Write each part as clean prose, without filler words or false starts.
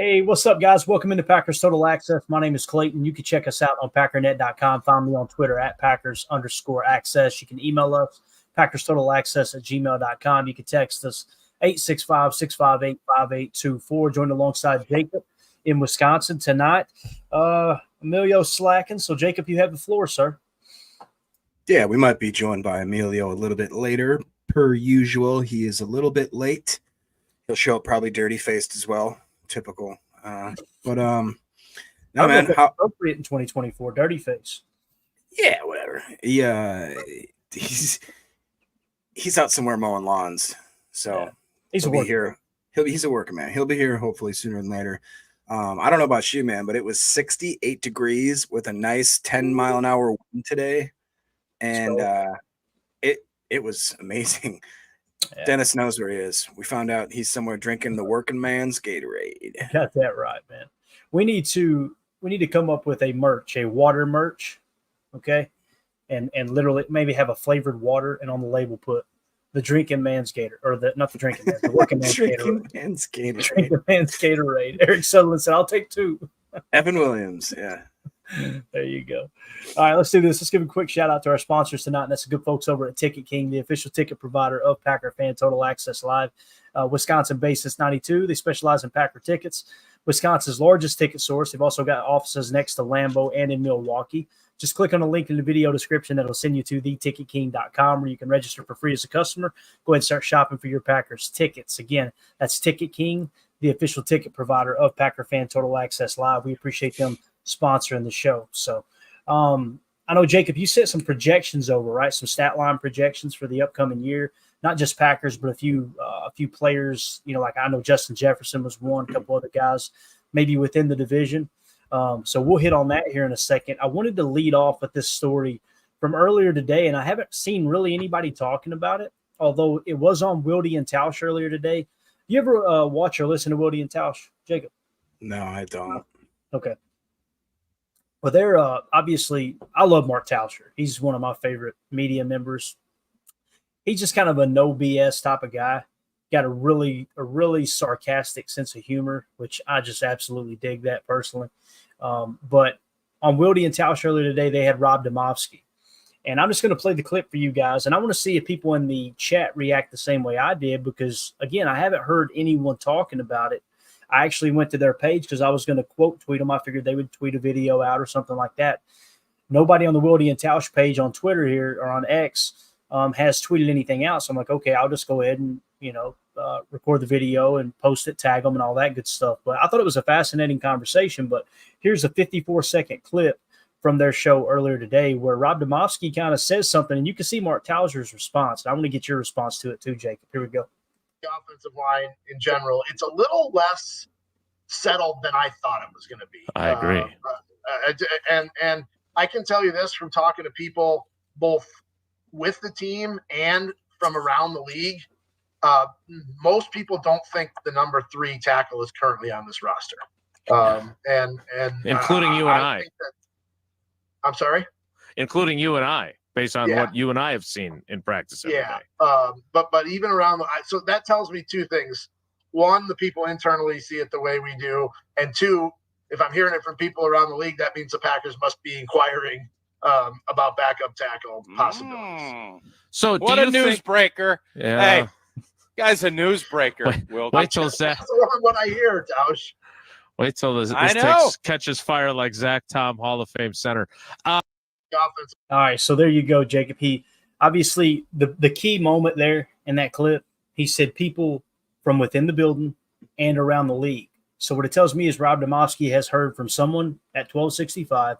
Hey, what's up, guys? Welcome into Packers Total Access. My name is Clayton. You can check us out on packernet.com. Find me on Twitter at Packers_access. You can email us, PackersTotalAccess@gmail.com. You can text us 865-658-5824. Joined alongside Jacob in Wisconsin tonight. Emilio slacking. So, Jacob, you have the floor, sir. Yeah, we might be joined by Emilio a little bit later. Per usual, he is a little bit late. He'll show up probably dirty-faced as well. Typical. No, man. How appropriate in 2024, dirty face. Yeah, whatever. He's out somewhere mowing lawns, so yeah. He's a working man. He'll be here hopefully sooner than later. I don't know about you, man, but it was 68 degrees with a nice 10-mile-an-hour wind today, and it was amazing. Yeah. Dennis knows where he is. We found out he's somewhere drinking the working man's Gatorade. Got that right, man. We need to come up with a water merch, okay? And literally maybe have a flavored water and on the label put the drinking man's Gator, or the working man's Gatorade. Drinking man's Gatorade. Eric Sutherland said, "I'll take 2." Evan Williams, yeah. There you go. All right, let's do this. Let's give a quick shout out to our sponsors tonight, and that's the good folks over at Ticket King, the official ticket provider of Packer Fan Total Access Live. Wisconsin-based since '92. They specialize in Packer tickets. Wisconsin's largest ticket source. They've also got offices next to Lambeau and in Milwaukee. Just click on the link in the video description that'll send you to theticketking.com where you can register for free as a customer. Go ahead and start shopping for your Packers tickets. Again, that's Ticket King, the official ticket provider of Packer Fan Total Access Live. We appreciate them sponsoring the show. So I know, Jacob, you set some projections over, right? Some stat line projections for the upcoming year, not just Packers, but a few players, like I know Justin Jefferson was one, a couple other guys maybe within the division. So we'll hit on that here in a second. I wanted to lead off with this story from earlier today, and I haven't seen really anybody talking about it, although it was on Wildy and Tausch earlier today. You ever watch or listen to Wildy and Tausch, Jacob? No, I don't. Okay. Well, they're obviously – I love Mark Tauscher. He's one of my favorite media members. He's just kind of a no BS type of guy. Got a really sarcastic sense of humor, which I just absolutely dig that personally. But on Wildy and Tausch earlier today, they had Rob Domofsky. And I'm just going to play the clip for you guys. And I want to see if people in the chat react the same way I did because, again, I haven't heard anyone talking about it. I actually went to their page because I was going to quote tweet them. I figured they would tweet a video out or something like that. Nobody on the Wildy and Tausch page on Twitter here or on X has tweeted anything out. So I'm like, okay, I'll just go ahead and, record the video and post it, tag them and all that good stuff. But I thought it was a fascinating conversation. But here's a 54-second clip from their show earlier today where Rob Domofsky kind of says something, and you can see Mark Tauscher's response. I want to get your response to it too, Jacob. Here we go. The offensive line in general, it's a little less settled than I thought it was going to be. I agree. And I can tell you this from talking to people both with the team and from around the league. Most people don't think the number 3 tackle is currently on this roster. And including you and I. I'm sorry? Including you and I. Based on what you and I have seen in practice every day. But even around so that tells me 2 things. 1, the people internally see it the way we do. And 2, if I'm hearing it from people around the league, that means the Packers must be inquiring about backup tackle possibilities. So what a newsbreaker. Yeah. Hey, guy's a newsbreaker. Wait till Zach. That's what I hear, Tausch. Wait till this catches fire like Zach Tom, Hall of Fame center. Offense. All right, so there you go, Jacob. He obviously the key moment there in that clip, he said people from within the building and around the league. So what it tells me is Rob Domofsky has heard from someone at 1265,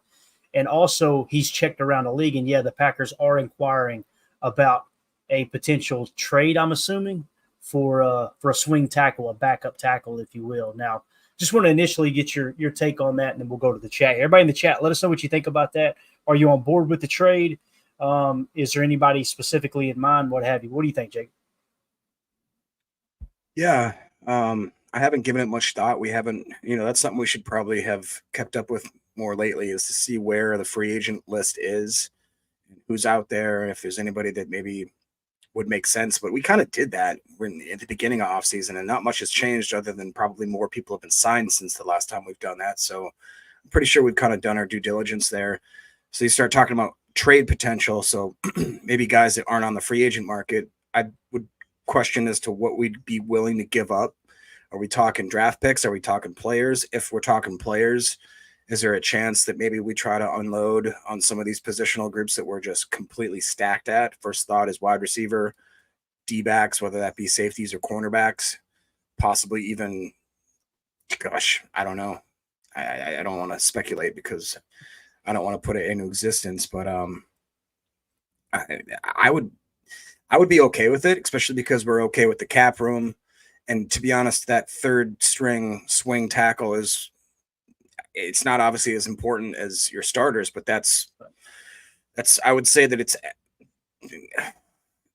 and also he's checked around the league. And yeah, the Packers are inquiring about a potential trade, I'm assuming, for a swing tackle, a backup tackle, if you will. Now, just want to initially get your take on that, and then we'll go to the chat. Everybody in the chat, let us know what you think about that. Are you on board with the trade? Is there anybody specifically in mind? What have you? What do you think, Jake? Yeah, I haven't given it much thought. We haven't, that's something we should probably have kept up with more lately is to see where the free agent list is, who's out there, if there's anybody that maybe would make sense. But we kind of did that at the beginning of offseason, and not much has changed other than probably more people have been signed since the last time we've done that. So I'm pretty sure we've kind of done our due diligence there. So you start talking about trade potential. So maybe guys that aren't on the free agent market, I would question as to what we'd be willing to give up. Are we talking draft picks? Are we talking players? If we're talking players, is there a chance that maybe we try to unload on some of these positional groups that we're just completely stacked at? First thought is wide receiver, D-backs, whether that be safeties or cornerbacks, possibly even, gosh, I don't know. I don't want to speculate because I don't want to put it into existence, but I would be okay with it, especially because we're okay with the cap room. And to be honest, that third string swing tackle it's not obviously as important as your starters, but that's I would say that it's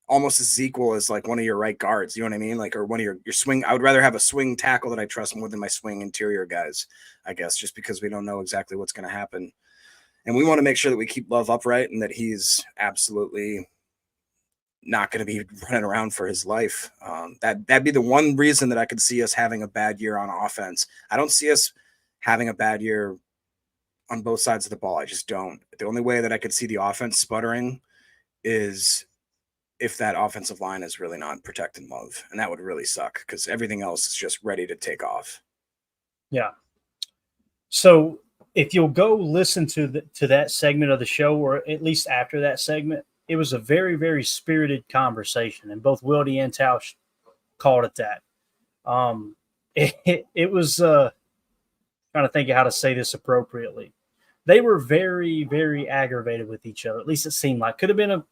almost as equal as like one of your right guards. You know what I mean? Like, or one of your swing. I would rather have a swing tackle that I trust more than my swing interior guys, I guess, just because we don't know exactly what's going to happen. And we want to make sure that we keep Love upright and that he's absolutely not going to be running around for his life. That'd be the one reason that I could see us having a bad year on offense. I don't see us having a bad year on both sides of the ball. I just don't. The only way that I could see the offense sputtering is if that offensive line is really not protecting Love. And that would really suck because everything else is just ready to take off. Yeah. So if you'll go listen to that segment of the show, or at least after that segment, it was a very, very spirited conversation, and both Wildy and Tausch called it that. It was trying to think of how to say this appropriately. They were very, very aggravated with each other. At least it seemed like. Could have been a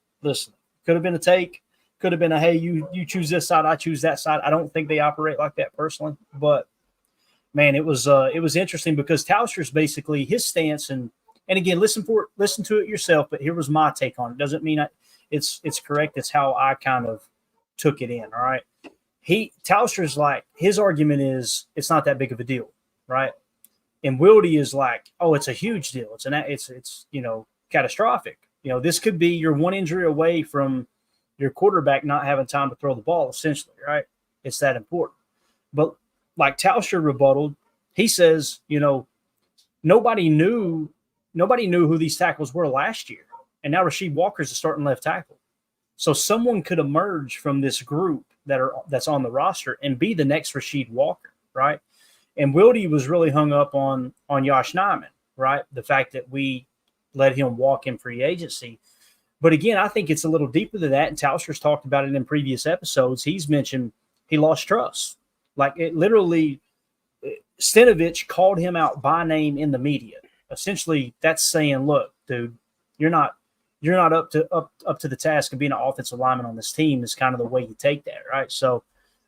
take. Could have been a, hey, you choose this side, I choose that side. I don't think they operate like that personally, but man, it was interesting because Tauscher's basically his stance, and again, listen to it yourself. But here was my take on it. Doesn't mean it's correct. It's how I kind of took it in. All right. Tauscher's like, his argument is it's not that big of a deal, right? And Wildy is like, oh, it's a huge deal. It's catastrophic. This could be you're one injury away from your quarterback not having time to throw the ball, essentially, right? It's that important. But like Tauscher rebutted, he says, nobody knew who these tackles were last year. And now Rasheed Walker's the starting left tackle. So someone could emerge from this group that's on the roster and be the next Rasheed Walker, right? And Wildy was really hung up on Yosh Nijman, right? The fact that we let him walk in free agency. But again, I think it's a little deeper than that. And Tauscher's talked about it in previous episodes. He's mentioned he lost trust. Like, it literally, Stenavich called him out by name in the media. Essentially, that's saying, look, dude, you're not up to the task of being an offensive lineman on this team. Is kind of the way you take that, right? So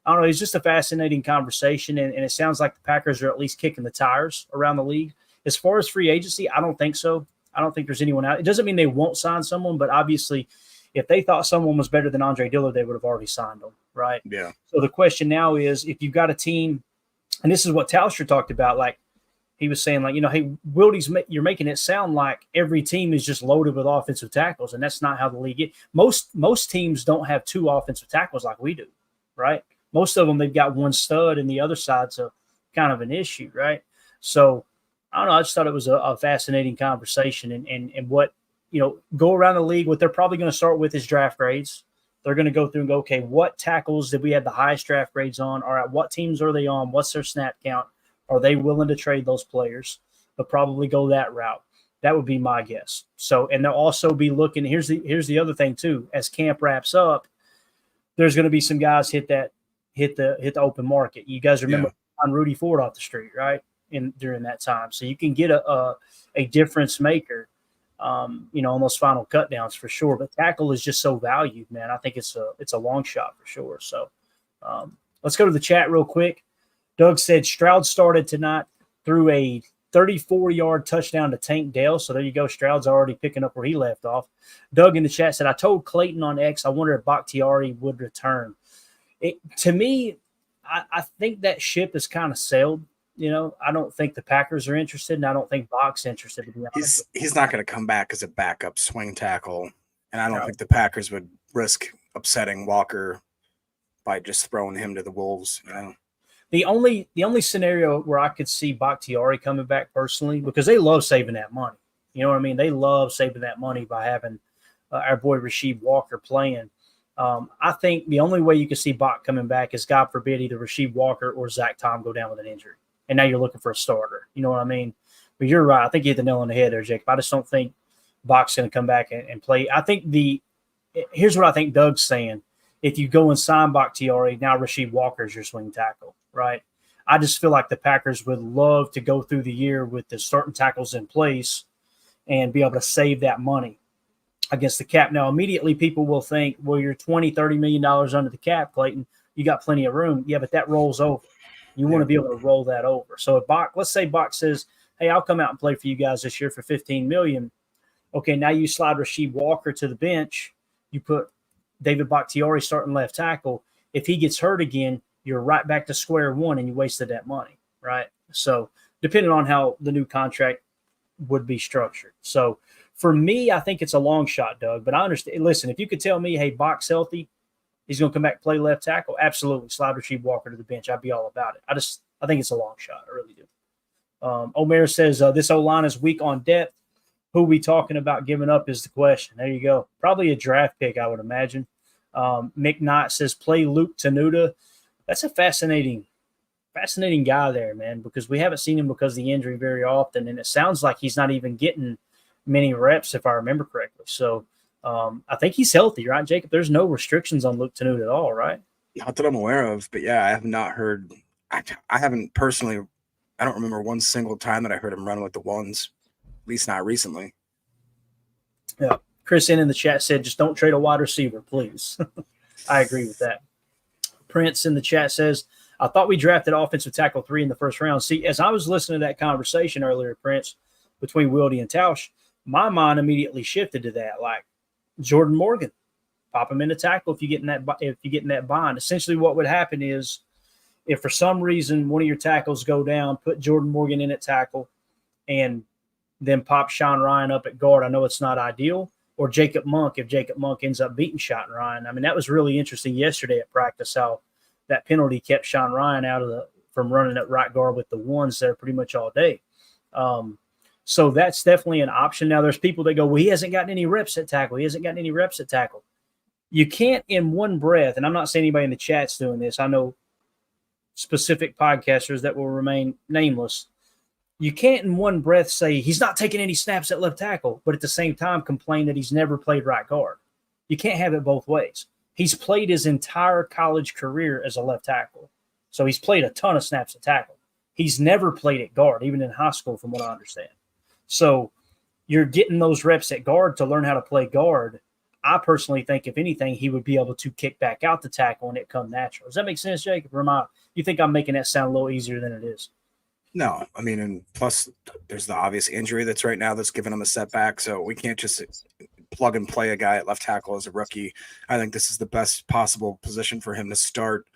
I don't know. It's just a fascinating conversation, and it sounds like the Packers are at least kicking the tires around the league. As far as free agency, I don't think so. I don't think there's anyone out. It doesn't mean they won't sign someone, but obviously, if they thought someone was better than Andre Dillard, they would have already signed them, right? Yeah. So the question now is, if you've got a team, and this is what Tauscher talked about, like he was saying, like, hey, Wildy's, you're making it sound like every team is just loaded with offensive tackles, and that's not how the league is. Most teams don't have two offensive tackles like we do, right? Most of them, they've got one stud, and the other side's a kind of an issue, right? So I don't know. I just thought it was a fascinating conversation, and what, go around the league. What they're probably going to start with is draft grades. They're going to go through and go, okay, what tackles did we have the highest draft grades on? All right, what teams are they on? What's their snap count? Are they willing to trade those players? They'll probably go that route. That would be my guess. So, and they'll also be looking. Here's the other thing too. As camp wraps up, there's going to be some guys hit the open market. You guys remember on Rudy Ford off the street, right? During that time, so you can get a difference maker, on those final cut downs for sure. But tackle is just so valued, man. I think it's a long shot for sure. So let's go to the chat real quick. Doug said Stroud started tonight, threw a 34-yard touchdown to Tank Dell. So there you go. Stroud's already picking up where he left off. Doug in the chat said, I told Clayton on X, I wonder if Bakhtiari would return. To me, I think that ship is kind of sailed. I don't think the Packers are interested, and I don't think Bach's interested, to be honest. He's not going to come back as a backup swing tackle, and I don't think the Packers would risk upsetting Walker by just throwing him to the wolves. You know, the only scenario where I could see Bakhtiari coming back personally, because they love saving that money. You know what I mean? They love saving that money by having our boy Rasheed Walker playing. I think the only way you can see Bach coming back is, God forbid, either Rasheed Walker or Zach Tom go down with an injury, and now you're looking for a starter. You know what I mean? But you're right. I think you hit the nail on the head there, Jacob. I just don't think Bach's going to come back and play. I think here's what I think Doug's saying. If you go and sign Bakhtiari, now Rasheed Walker is your swing tackle, right? I just feel like the Packers would love to go through the year with the starting tackles in place and be able to save that money against the cap. Now, immediately people will think, well, you're $20-30 million under the cap, Clayton. You got plenty of room. Yeah, but that rolls over. You want to be able to roll that over. So if Bach, let's say Bach says, hey, I'll come out and play for you guys this year for $15 million. Okay, now you slide Rasheed Walker to the bench. You put David Bakhtiari starting left tackle. If he gets hurt again, you're right back to square one and you wasted that money, right? So depending on how the new contract would be structured. So for me, I think it's a long shot, Doug, but I understand. Listen, if you could tell me, hey, Bach's healthy, he's going to come back and play left tackle, absolutely. Slide Rasheed Walker to the bench. I'd be all about it. I think it's a long shot. I really do. Omer says this O-line is weak on depth. Who we talking about giving up is the question. There you go. Probably a draft pick, I would imagine. Mick Knight says play Luke Tenuta. That's a fascinating guy there, man, because we haven't seen him because of the injury very often, and it sounds like he's not even getting many reps, if I remember correctly. So I think he's healthy, right, Jacob? There's no restrictions on Luke Tenuta at all, right? Not that I'm aware of, but yeah, I have not heard. I haven't personally. I don't remember one single time that I heard him run with the ones, at least not recently. Yeah. Chris in the chat said, just don't trade a wide receiver, please. I agree with that. Prince in the chat says, I thought we drafted offensive tackle 3 in the first round. See, as I was listening to that conversation earlier, Prince, between Wildy and Tausch, my mind immediately shifted to that. Like Jordan Morgan, pop him in the tackle if you get in that bind. Essentially what would happen is, if for some reason one of your tackles go down, put Jordan Morgan in at tackle and then pop Sean Ryan up at guard. I know it's not ideal. Or Jacob Monk, if Jacob Monk ends up beating Sean Ryan. I mean, that was really interesting yesterday at practice, how that penalty kept Sean Ryan from running at right guard with the ones there pretty much all day. So that's definitely an option. Now, there's people that go, well, he hasn't gotten any reps at tackle. You can't in one breath, and I'm not saying anybody in the chat's doing this. I know specific podcasters that will remain nameless. You can't in one breath say he's not taking any snaps at left tackle, but at the same time complain that he's never played right guard. You can't have it both ways. He's played his entire college career as a left tackle. So he's played a ton of snaps at tackle. He's never played at guard, even in high school, from what I understand. So you're getting those reps at guard to learn how to play guard. I personally think, if anything, he would be able to kick back out the tackle and it come natural. Does that make sense, Jacob? Or you think I'm making that sound a little easier than it is? No, I mean, and plus there's the obvious injury that's right now that's giving him a setback. So we can't just plug and play a guy at left tackle as a rookie. I think this is the best possible position for him to start.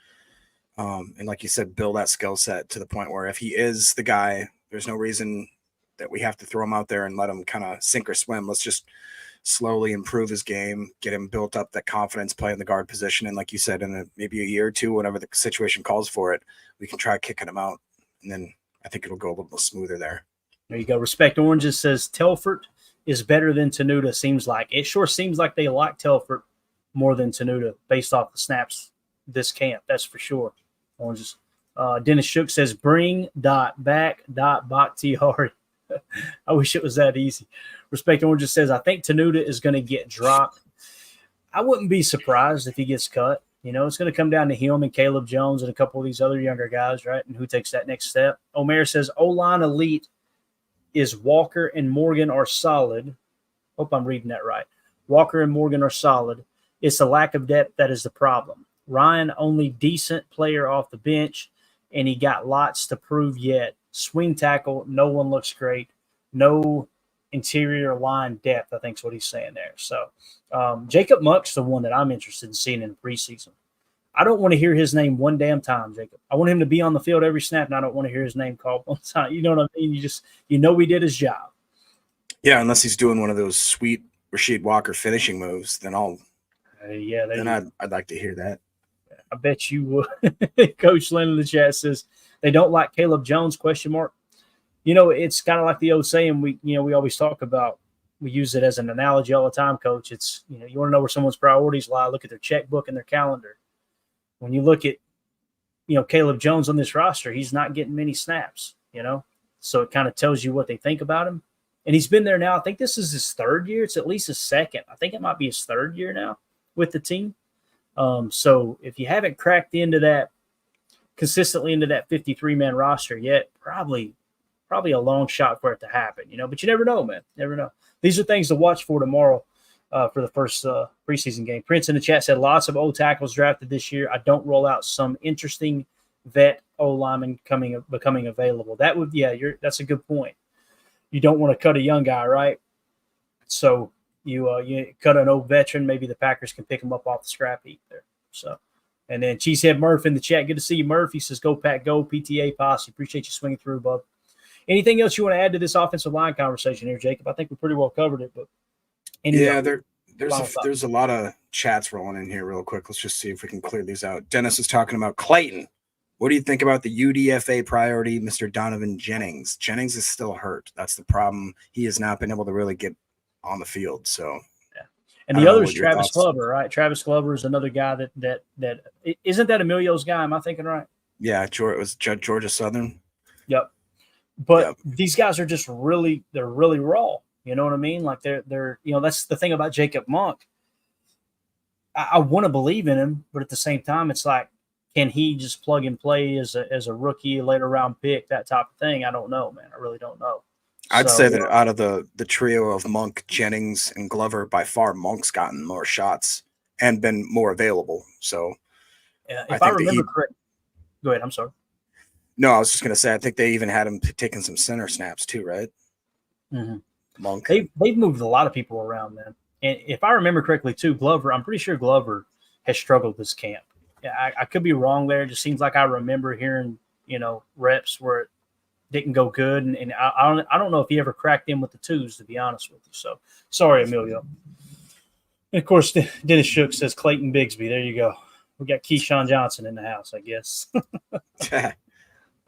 And like you said, build that skill set to the point where if he is the guy, there's no reason that we have to throw him out there and let him kind of sink or swim. Let's just slowly improve his game, get him built up that confidence, play in the guard position. And like you said, in maybe a year or two, whenever the situation calls for it, we can try kicking him out. And then I think it'll go a little smoother there. There you go. Respect Oranges says Telfort is better than Tenuta, seems like. It sure seems like they like Telfort more than Tenuta based off the snaps this camp. That's for sure. Oranges. Dennis Shook says, bring back Bakhtiari. I wish it was that easy. Respect Oranges says, I think Tenuta is going to get dropped. I wouldn't be surprised if he gets cut. You know, it's going to come down to him and Caleb Jones and a couple of these other younger guys, right? And who takes that next step. Omer says, O-line elite is Walker and Morgan are solid. Hope I'm reading that right. Walker and Morgan are solid. It's the lack of depth that is the problem. Ryan, only decent player off the bench, and he got lots to prove yet. Swing tackle, no one looks great. No interior line depth, I think is what he's saying there. So Jacob Monk's the one that I'm interested in seeing in the preseason. I don't want to hear his name one damn time, Jacob. I want him to be on the field every snap, and I don't want to hear his name called one time. You know what I mean? You know he did his job. Yeah, unless he's doing one of those sweet Rasheed Walker finishing moves, then I'll Yeah, then I'd like to hear that. I bet you would. Coach Lynn in the chat says they don't like Caleb Jones, ? It's kind of like the old saying we always talk about. We use it as an analogy all the time, Coach. It's, you want to know where someone's priorities lie, look at their checkbook and their calendar. When you look at, Caleb Jones on this roster, he's not getting many snaps, So it kind of tells you what they think about him. And he's been there now. I think this is his third year. It's at least his second. I think it might be his third year now with the team. So if you haven't cracked consistently into that 53-man roster yet, probably a long shot for it to happen, but you never know, man. Never know. These are things to watch for tomorrow for the first preseason game. Prince in the chat said lots of O tackles drafted this year. I don't roll out some interesting vet O lineman becoming available. That's a good point. You don't want to cut a young guy, right? So you cut an old veteran. Maybe the Packers can pick him up off the scrap heap there. So, and then Cheesehead Murph in the chat. Good to see you, Murph. He says, "Go Pack, go PTA posse." Appreciate you swinging through, bub. Anything else you want to add to this offensive line conversation here, Jacob? I think we pretty well covered it, but there's a lot of chats rolling in here real quick. Let's just see if we can clear these out. Dennis is talking about Clayton. What do you think about the UDFA priority, Mr. Donovan Jennings? Jennings is still hurt. That's the problem. He has not been able to really get on the field. So, yeah. And the other is Travis Glover, right? Travis Glover is another guy that isn't that Emilio's guy? Am I thinking right? Yeah, it was Georgia Southern. Yep. But these guys are just really raw. You know what I mean? Like they're that's the thing about Jacob Monk. I want to believe in him, but at the same time, it's like, can he just plug and play as a rookie, later round pick, that type of thing? I don't know, man. I really don't know. I'd say that out of the trio of Monk, Jennings, and Glover, by far Monk's gotten more shots and been more available. So, if I remember correct, go ahead. I'm sorry. No, I was just going to say, I think they even had him taking some center snaps too, right? Mm-hmm. Monk. They've moved a lot of people around, man. And if I remember correctly too, Glover, I'm pretty sure Glover has struggled this camp. Yeah, I could be wrong there. It just seems like I remember hearing, reps where it didn't go good. And I don't know if he ever cracked in with the twos, to be honest with you. So sorry, Emilio. And of course, Dennis Shook says Clayton Bigsby. There you go. We got Keyshawn Johnson in the house, I guess.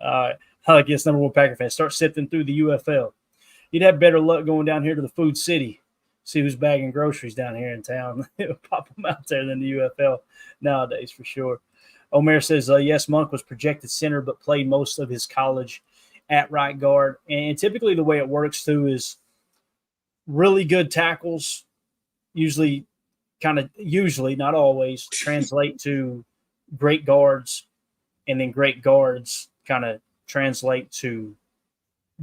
I guess number one Packer fan, start sifting through the UFL. You'd have better luck going down here to the Food City, see who's bagging groceries down here in town. It'll pop them out there than the UFL nowadays for sure. Omer says, yes, Monk was projected center, but played most of his college at right guard. And typically the way it works too is really good tackles usually, not always, translate to great guards, and then great guards kind of translate to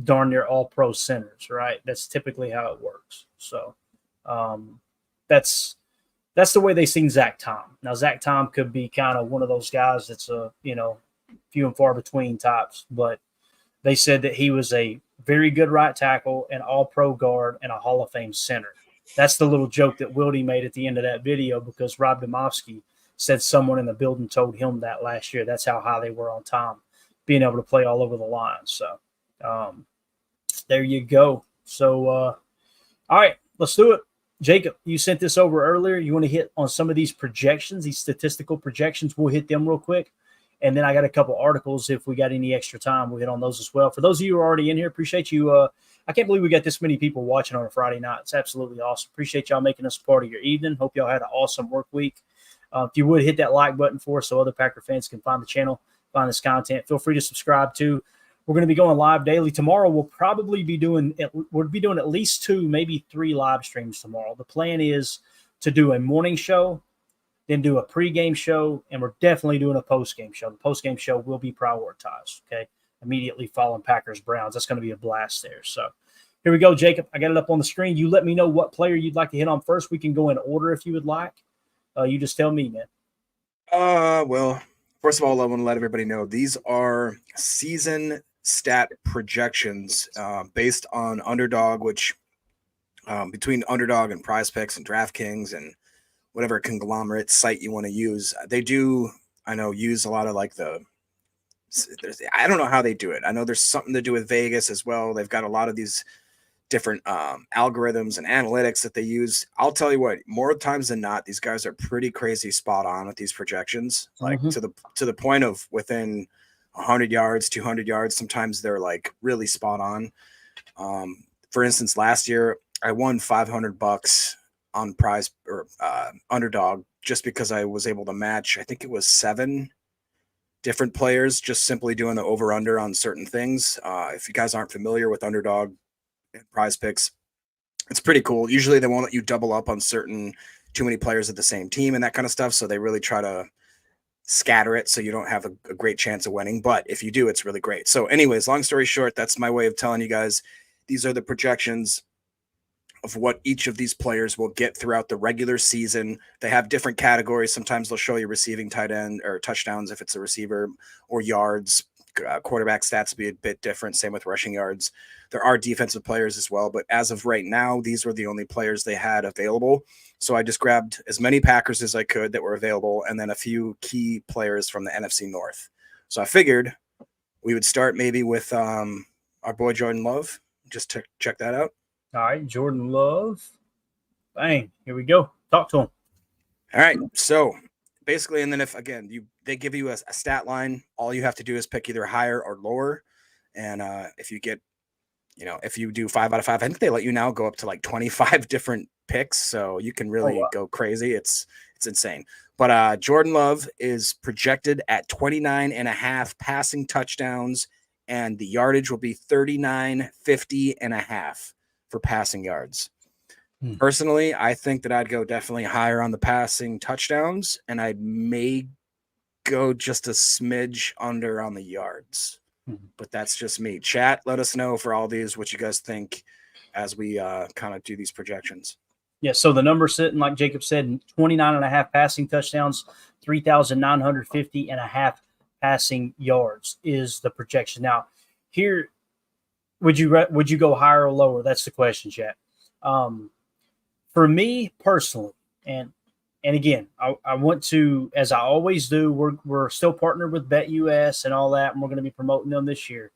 darn near all pro centers, right? That's typically how it works. So that's the way they seen Zach Tom. Now, Zach Tom could be kind of one of those guys that's few and far between types, but they said that he was a very good right tackle, an all pro guard, and a Hall of Fame center. That's the little joke that Wildy made at the end of that video, because Rob Domofsky said someone in the building told him that last year. That's how high they were on Tom, being able to play all over the line. So there you go. So, all right, let's do it. Jacob, you sent this over earlier. You want to hit on some of these projections, these statistical projections? We'll hit them real quick. And then I got a couple articles. If we got any extra time, we'll hit on those as well. For those of you who are already in here, appreciate you. I can't believe we got this many people watching on a Friday night. It's absolutely awesome. Appreciate y'all making us part of your evening. Hope y'all had an awesome work week. If you would hit that like button for us so other Packer fans can find the channel, find this content. Feel free to subscribe too. We're going to be going live daily. Tomorrow we'll probably be doing at least 2, maybe 3 live streams tomorrow. The plan is to do a morning show, then do a pregame show, and we're definitely doing a postgame show. The postgame show will be prioritized, okay? Immediately following Packers-Browns. That's going to be a blast there. So here we go, Jacob. I got it up on the screen. You let me know what player you'd like to hit on first. We can go in order if you would like. You just tell me, man. Well, first of all, I want to let everybody know these are season stat projections based on Underdog, which between Underdog and Prize Picks and DraftKings and whatever conglomerate site you want to use, they do, I know, use a lot of like I don't know how they do it. I know there's something to do with Vegas as well. They've got a lot of these different algorithms and analytics that they use. I'll tell you what, more times than not, these guys are pretty crazy spot on with these projections, like to the point of within 100 yards, 200 yards. Sometimes they're like really spot on. For instance, last year I won $500 on prize or underdog just because I was able to match, I think it was 7 different players, just simply doing the over under on certain things. If you guys aren't familiar with underdog and prize picks, it's pretty cool. Usually they won't let you double up on too many players at the same team and that kind of stuff. So they really try to scatter it so you don't have a great chance of winning. But if you do, it's really great. So anyways, long story short, that's my way of telling you guys, these are the projections of what each of these players will get throughout the regular season. They have different categories. Sometimes they'll show you receiving, tight end, or touchdowns if it's a receiver, or yards. Quarterback stats will be a bit different. Same with rushing yards. There are defensive players as well, but as of right now, these were the only players they had available. So I just grabbed as many Packers as I could that were available, and then a few key players from the NFC North. So I figured we would start maybe with our boy Jordan Love, just to check that out. All right, Jordan Love. Bang, here we go. Talk to him. All right, so basically, and then if, again, they give you a stat line, all you have to do is pick either higher or lower. And if you get, if you do 5 out of 5, I think they let you now go up to like 25 different picks. So you can really go crazy. It's insane. But Jordan Love is projected at 29.5 passing touchdowns, and the yardage will be 39.50.5 for passing yards. Personally, I think that I'd go definitely higher on the passing touchdowns, and I may go just a smidge under on the yards. But that's just me. Chat, let us know for all these what you guys think as we kind of do these projections. Yeah, so the number sitting, like Jacob said, 29.5 passing touchdowns, 3,950.5 passing yards is the projection. Now, here, would you go higher or lower? That's the question, chat. For me personally, and again, I want to, as I always do, we're still partnered with BetUS and all that, and we're going to be promoting them this year.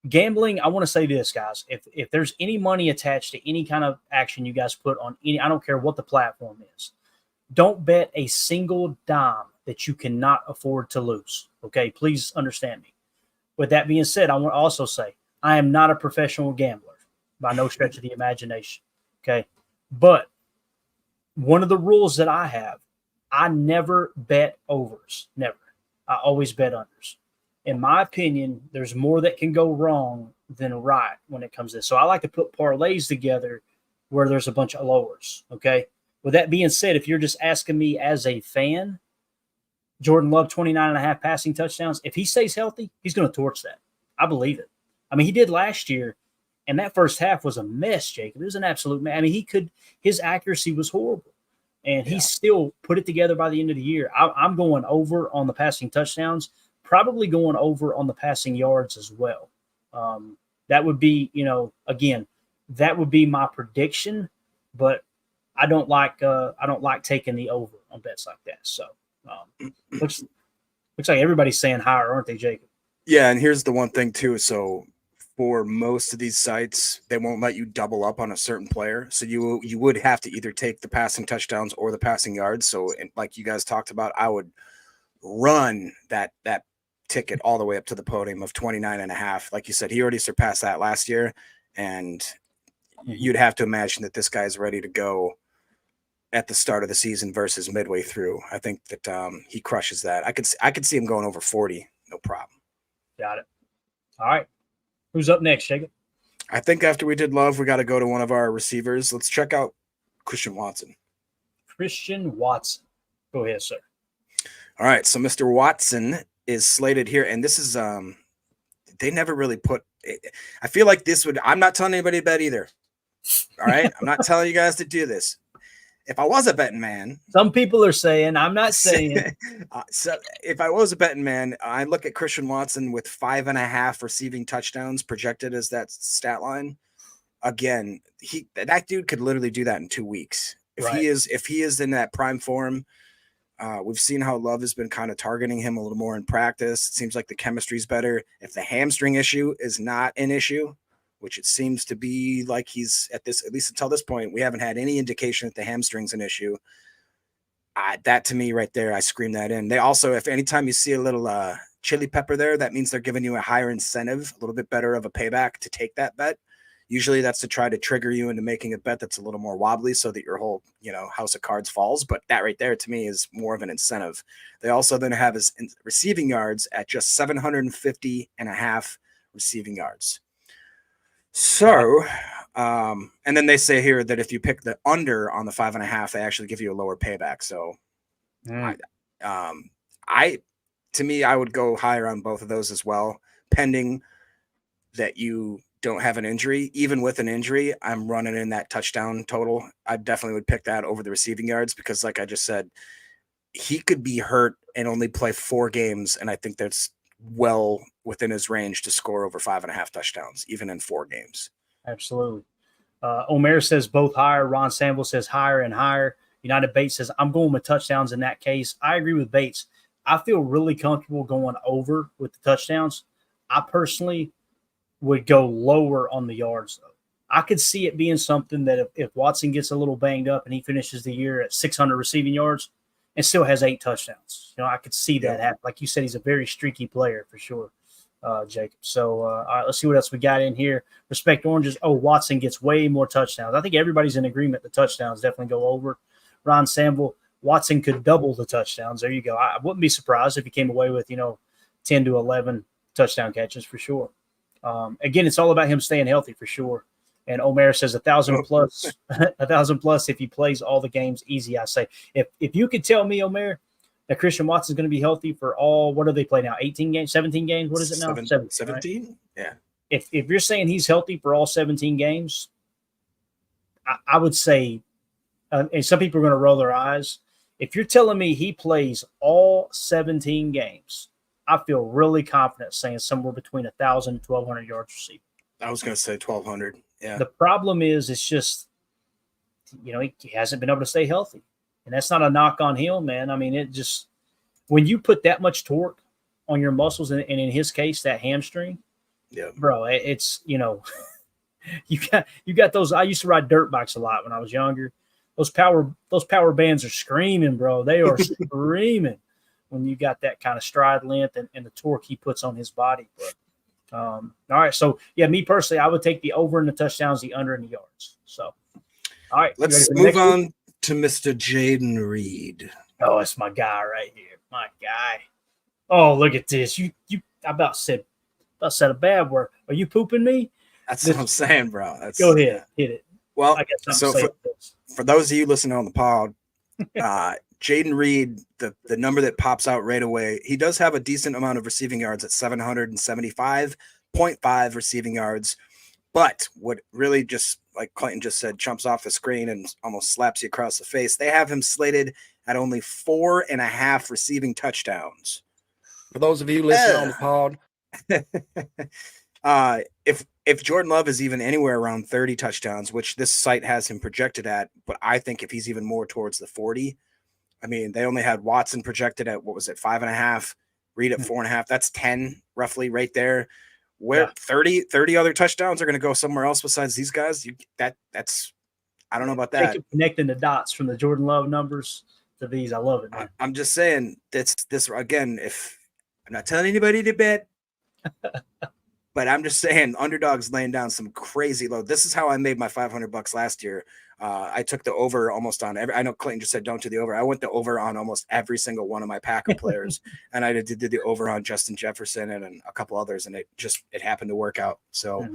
Gambling, I want to say this, guys. If there's any money attached to any kind of action you guys put on any, I don't care what the platform is, don't bet a single dime that you cannot afford to lose. Okay, please understand me. With that being said, I want to also say I am not a professional gambler by no stretch of the imagination. Okay, but one of the rules that I have, I never bet overs. Never. I always bet unders. In my opinion, there's more that can go wrong than right when it comes to this. So I like to put parlays together where there's a bunch of lowers. Okay. With that being said, if you're just asking me as a fan, Jordan Love, 29.5 passing touchdowns. If he stays healthy, he's going to torch that. I believe it. I mean, he did last year, and that first half was a mess, Jacob. It was an absolute mess. I mean, his accuracy was horrible, and he still put it together by the end of the year. I'm going over on the passing touchdowns, probably going over on the passing yards as well. That would be, again, that would be my prediction, but I don't like taking the over on bets like that. So looks like everybody's saying higher, aren't they, Jacob? Yeah, and here's the one thing too. So for most of these sites, they won't let you double up on a certain player. So you would have to either take the passing touchdowns or the passing yards. So, and like you guys talked about, I would run that ticket all the way up to the podium of 29.5. Like you said, he already surpassed that last year, and you'd have to imagine that this guy's ready to go at the start of the season versus midway through. I think that he crushes that. I could see him going over 40, no problem. Got it. All right. Who's up next, Jacob? I think after we did Love, we got to go to one of our receivers. Let's check out Christian Watson. Christian Watson. Go ahead, sir. All right. So Mr. Watson is slated here, and this is they never really put – I feel like this would – I'm not telling anybody to bet either. All right? I'm not telling you guys to do this. If I was a betting man, some people are saying, I'm not saying. So if I was a betting man, I look at Christian Watson with 5.5 receiving touchdowns projected as that stat line. Again, that dude could literally do that in 2 weeks. If he is in that prime form, we've seen how Love has been kind of targeting him a little more in practice. It seems like the chemistry's better. If the hamstring issue is not an issue, which it seems to be like he's at least until this point, we haven't had any indication that the hamstring's an issue. That to me right there, I scream that in. They also, if anytime you see a little chili pepper there, that means they're giving you a higher incentive, a little bit better of a payback to take that bet. Usually that's to try to trigger you into making a bet that's a little more wobbly so that your whole, house of cards falls. But that right there to me is more of an incentive. They also then have his receiving yards at just 750.5 receiving yards. So, and then they say here that if you pick the under on the 5.5, they actually give you a lower payback. So to me, I would go higher on both of those as well, pending that you don't have an injury. Even with an injury, I'm running in that touchdown total. I definitely would pick that over the receiving yards because, like I just said, he could be hurt and only play 4 games, and I think that's well within his range to score over 5.5 touchdowns, even in 4 games. Absolutely. Omer says both higher. Ron Sample says higher and higher. United Bates says, I'm going with touchdowns in that case. I agree with Bates. I feel really comfortable going over with the touchdowns. I personally would go lower on the yards, though. I could see it being something that if Watson gets a little banged up and he finishes the year at 600 receiving yards and still has 8 touchdowns, I could see that happen. Like you said, he's a very streaky player for sure, Jacob. So, all right, let's see what else we got in here. Respect Oranges. Oh, Watson gets way more touchdowns. I think everybody's in agreement the touchdowns definitely go over. Ron Sample, Watson could double the touchdowns. There you go. I wouldn't be surprised if he came away with, 10 to 11 touchdown catches for sure. Again, it's all about him staying healthy for sure. And Omer says 1,000 plus, 1,000 plus if he plays all the games. Easy, I say. If you could tell me, Omer, that Christian Watson's going to be healthy for all, what do they play now? 18 games, 17 games? What is it now? 17? Right? Yeah. If you're saying he's healthy for all 17 games, I would say, and some people are going to roll their eyes. If you're telling me he plays all 17 games, I feel really confident saying somewhere between 1,000 and 1,200 yards receiving. I was going to say 1,200. Yeah. The problem is it's just, he hasn't been able to stay healthy. And that's not a knock on him, man. I mean, it just, when you put that much torque on your muscles, and in his case, that hamstring, bro, it's, you got those. I used to ride dirt bikes a lot when I was younger. Those power bands are screaming, bro. They are screaming when you got that kind of stride length and the torque he puts on his body. But, all right. So, me personally, I would take the over in the touchdowns, the under in the yards. So, all right. Let's move on to Mr. Jaden Reed. Oh, that's my guy right here. My guy. Oh, look at this. You I about said a bad word. Are you pooping me? That's what I'm saying, bro. Go ahead. Hit it. Well, so for those of you listening on the pod, Jaden Reed, the number that pops out right away, he does have a decent amount of receiving yards at 775.5 receiving yards. But what really just, like Clayton just said, jumps off the screen and almost slaps you across the face, they have him slated at only 4.5 receiving touchdowns. For those of you listening on the pod. If Jordan Love is even anywhere around 30 touchdowns, which this site has him projected at, but I think if he's even more towards the 40, I mean, they only had Watson projected at, 5.5, Reed at 4.5. That's 10 roughly right there. Where 30 other touchdowns are going to go somewhere else besides these guys. That's I don't know about that. Connecting the dots from the Jordan Love numbers to these. I love it, man. I'm just saying this again, if I'm not telling anybody to bet, but I'm just saying underdogs laying down some crazy load. This is how I made my $500 last year. I took the over almost on every. I know Clayton just said don't do the over. I went the over on almost every single one of my Packer players, and I did the over on Justin Jefferson and a couple others, and it happened to work out. So,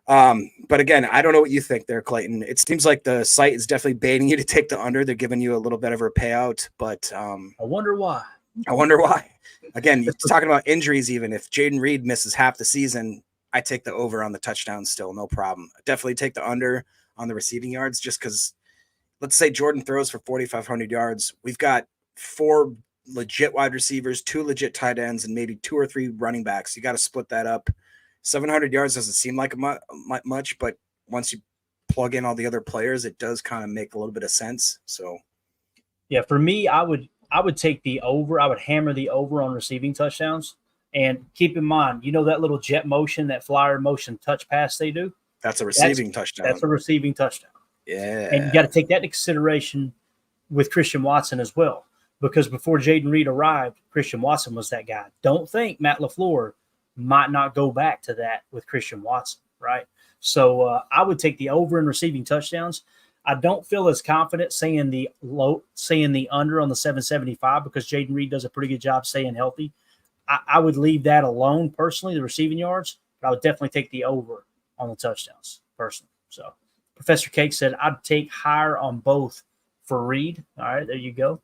but again, I don't know what you think there, Clayton. It seems like the site is definitely baiting you to take the under. They're giving you a little bit of a payout, but I wonder why. Again, you're talking about injuries. Even if Jaden Reed misses half the season, I take the over on the touchdowns still, no problem. Definitely take the under on the receiving yards, just because let's say Jordan throws for 4,500 yards. We've got 4 legit wide receivers, 2 legit tight ends, and maybe 2 or 3 running backs. You got to split that up. 700 yards doesn't seem like much, but once you plug in all the other players, it does kind of make a little bit of sense. So, yeah, for me, I would take the over. I would hammer the over on receiving touchdowns. And keep in mind, that little jet motion, that flyer motion touch pass they do? That's a receiving touchdown. That's a receiving touchdown. Yeah. And you got to take that into consideration with Christian Watson as well. Because before Jaden Reed arrived, Christian Watson was that guy. Don't think Matt LaFleur might not go back to that with Christian Watson, right? So I would take the over in receiving touchdowns. I don't feel as confident saying the under on the 775 because Jaden Reed does a pretty good job staying healthy. I would leave that alone personally, the receiving yards, but I would definitely take the over on the touchdowns personally. So Professor Cake said I'd take higher on both for Reed. All right, there you go.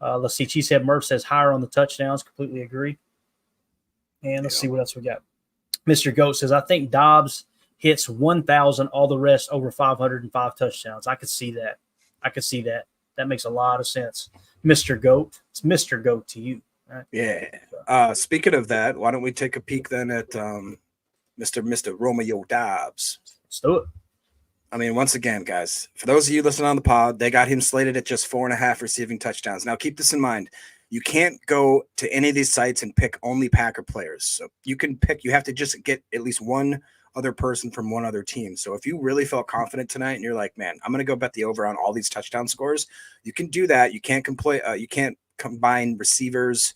Let's see. Cheesehead Murph says higher on the touchdowns. Completely agree. And let's see what else we got. Mr. Goat says, I think Doubs hits 1,000, all the rest over 505 touchdowns. I could see that. That makes a lot of sense. Mr. Goat. It's Mr. Goat to you. Right? Yeah. Speaking of that, why don't we take a peek then at Mr. Romeo Doubs? Let's do it. I mean, once again, guys, for those of you listening on the pod, they got him slated at just 4.5 receiving touchdowns. Now, keep this in mind. You can't go to any of these sites and pick only Packer players. So you have to just get at least one other person from one other team. So if you really felt confident tonight and you're like, man, I'm going to go bet the over on all these touchdown scores, you can do that. You can't you can't combine receivers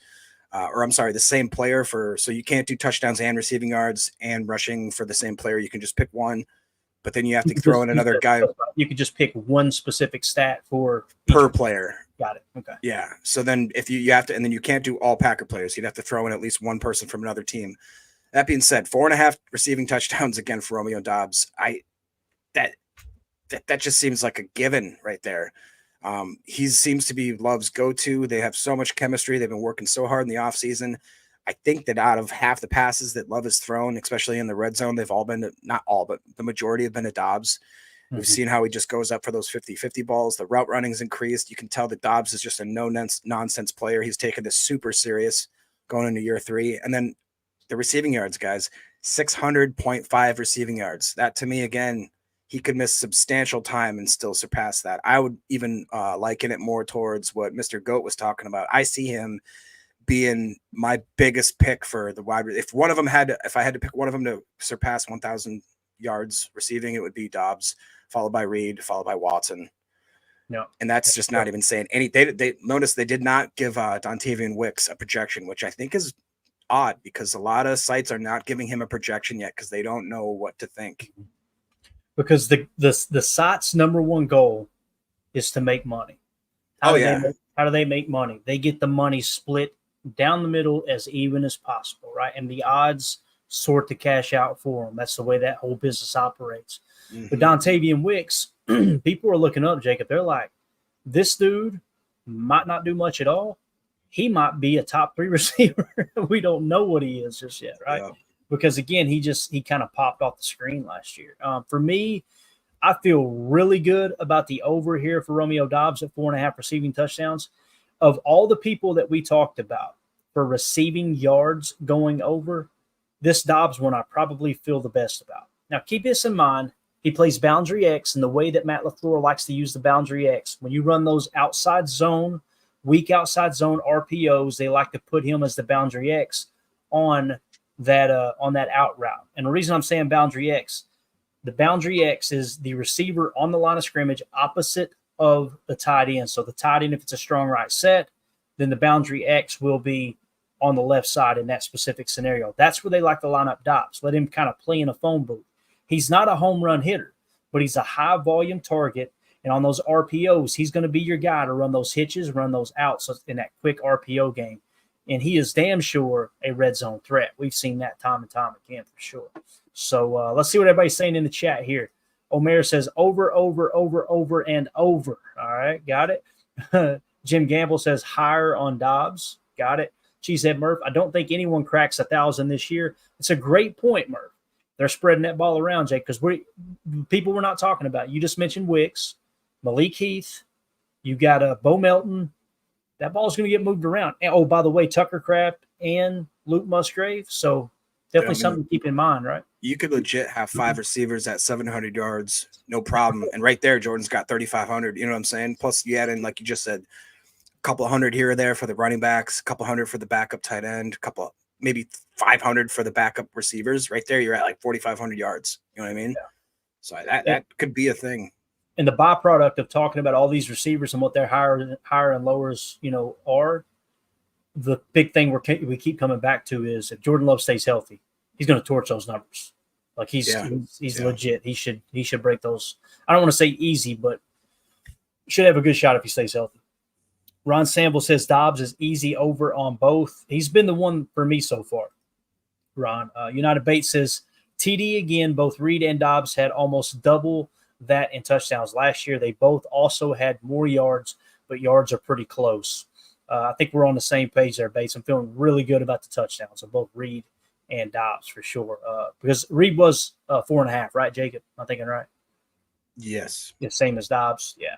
the same player so you can't do touchdowns and receiving yards and rushing for the same player. You can just pick one. But then you have to throw in another guy. You could just pick one specific stat per player. Got it. Okay. Yeah. So then if you have to, and then you can't do all Packer players. You'd have to throw in at least one person from another team. That being said, 4.5 receiving touchdowns again for Romeo Doubs. That just seems like a given right there. He seems to be Love's go-to. They have so much chemistry. They've been working so hard in the offseason. I think that out of half the passes that Love has thrown, especially in the red zone, they've all been not all, but the majority have been to Doubs. Mm-hmm. We've seen how he just goes up for those 50-50 balls. The route running's increased. You can tell that Doubs is just a no-nonsense player. He's taken this super serious going into year 3. And then the receiving yards, guys, 600.5 receiving yards. That, to me, again, he could miss substantial time and still surpass that. I would even liken it more towards what Mr. Goat was talking about. I see him being my biggest pick for the wide. If I had to pick one of them to surpass 1,000 yards receiving, it would be Doubs, followed by Reed, followed by Watson. No, and that's just not even saying any. They notice they did not give Dontavian Wicks a projection, which I think is odd because a lot of sites are not giving him a projection yet because they don't know what to think. Because the site's number one goal is to make money. How do they make money? They get the money split down the middle as even as possible, right? And the odds sort the cash out for them. That's the way that whole business operates. Mm-hmm. But Dontavian Wicks, people are looking up, Jacob. They're like, this dude might not do much at all. He might be a top 3 receiver. We don't know what he is just yet, right? Yeah. Because, again, he kind of popped off the screen last year. For me, I feel really good about the over here for Romeo Doubs at 4.5 receiving touchdowns. Of all the people that we talked about for receiving yards going over, this Doubs one I probably feel the best about. Now, keep this in mind. He plays boundary X, and the way that Matt LaFleur likes to use the boundary X, when you run those weak outside zone RPOs, they like to put him as the boundary X on that out route. And the reason I'm saying boundary X, the boundary X is the receiver on the line of scrimmage opposite of the tight end. So the tight end, if it's a strong right set, then the boundary X will be on the left side in that specific scenario. That's where they like to line up Doubs. Let him kind of play in a phone booth. He's not a home run hitter, but he's a high volume target. And on those RPOs, he's going to be your guy to run those hitches, run those outs in that quick RPO game. And he is damn sure a red zone threat. We've seen that time and time again for sure. So let's see what everybody's saying in the chat here. Omer says over, and over. All right, got it. Jim Gamble says higher on Doubs. Got it. Cheesehead Murph, I don't think anyone cracks 1,000 this year. It's a great point, Murph. They're spreading that ball around, Jake, because people we're not talking about. You just mentioned Wicks, Malik Heath. You got Bo Melton. That ball's going to get moved around. And, oh, by the way, Tucker Kraft and Luke Musgrave. So definitely something to keep in mind, right? You could legit have 5 receivers at 700 yards, no problem. And right there, Jordan's got 3,500. You know what I'm saying? Plus, you add in, like you just said, a couple of hundred here or there for the running backs, a couple hundred for the backup tight end, a couple maybe 500 for the backup receivers. Right there, you're at like 4,500 yards. You know what I mean? Yeah. So that could be a thing. And the byproduct of talking about all these receivers and what their higher and lowers, are, the big thing we keep coming back to is if Jordan Love stays healthy, he's going to torch those numbers. Like he's legit. He should break those. I don't want to say easy, but should have a good shot if he stays healthy. Ron Sample says Doubs is easy over on both. He's been the one for me so far. Ron, United Bates says TD again. Both Reed and Doubs had almost double that in touchdowns last year. They both also had more yards, but yards are pretty close. I think we're on the same page there, Bates. I'm feeling really good about the touchdowns of both Reed and Doubs for sure. Because Reed was 4.5, right, Jacob? I'm thinking right. Yes. The same as Doubs. Yeah.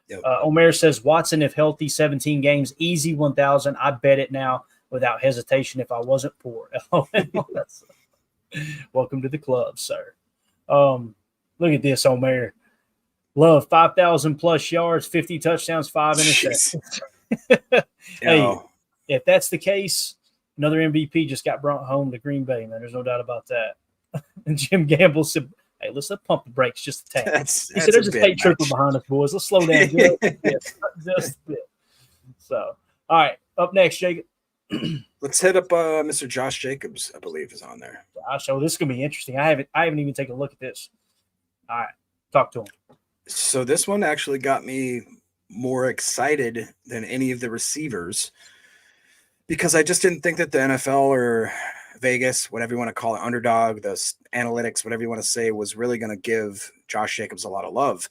Yep. Omer says Watson, if healthy, 17 games, easy 1,000. I bet it now without hesitation if I wasn't poor. Welcome to the club, sir. Look at this, Omer. Love 5,000 plus yards, 50 touchdowns, 5 interceptions. Hey, if that's the case, another MVP just got brought home to Green Bay, man. There's no doubt about that. And Jim Gamble said, hey, let's pump the brakes just a tad. He said, there's a state trooper behind us, boys. Let's slow down just a bit. So, all right, up next, Jacob. Let's hit up Mr. Josh Jacobs, I believe, is on there. Josh, this is going to be interesting. I haven't even taken a look at this. All right, talk to him. So this one actually got me more excited than any of the receivers because I just didn't think that the NFL or Vegas, whatever you want to call it, underdog, the analytics, whatever you want to say, was really going to give Josh Jacobs a lot of love.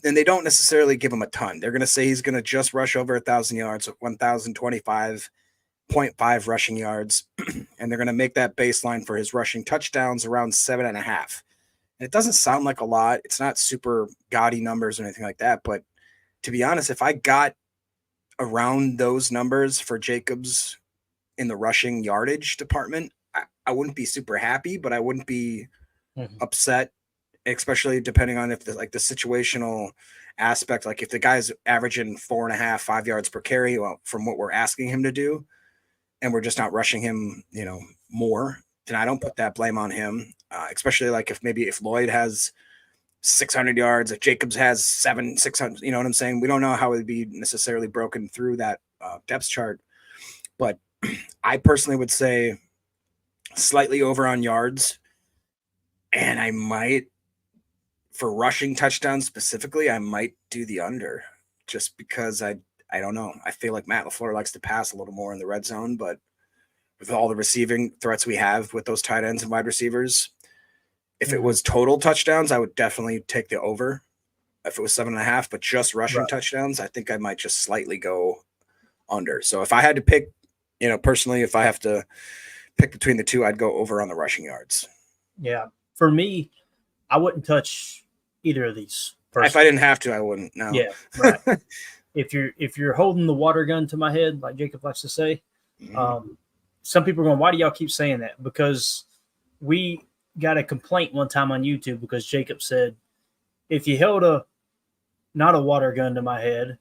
And they don't necessarily give him a ton. They're going to say he's going to just rush over 1,000 yards, 1,025.5 rushing yards. And they're going to make that baseline for his rushing touchdowns around 7.5. And it doesn't sound like a lot. It's not super gaudy numbers or anything like that. But to be honest, if I got around those numbers for Jacobs in the rushing yardage department, I wouldn't be super happy, but I wouldn't be upset, especially depending on if the situational aspect, like if the guy's averaging 4.5, 5 yards per carry from what we're asking him to do, and we're just not rushing him, more, then I don't put that blame on him. Especially like if Lloyd has 600 yards, if Jacobs has 600, you know what I'm saying? We don't know how it would be necessarily broken through that depth chart, but I personally would say slightly over on yards, and I might, for rushing touchdowns specifically, I might do the under just because I don't know. I feel like Matt LaFleur likes to pass a little more in the red zone, but with all the receiving threats we have with those tight ends and wide receivers, if it was total touchdowns, I would definitely take the over. If it was 7.5, but just rushing touchdowns, I think I might just slightly go under. So if I had to pick, personally, if I have to pick between the two, I'd go over on the rushing yards. Yeah. For me, I wouldn't touch either of these. If I didn't have to, I wouldn't. No. Yeah. Right. If you're holding the water gun to my head, like Jacob likes to say, some people are going, why do y'all keep saying that? Because we got a complaint one time on YouTube because Jacob said, if you held not a water gun to my head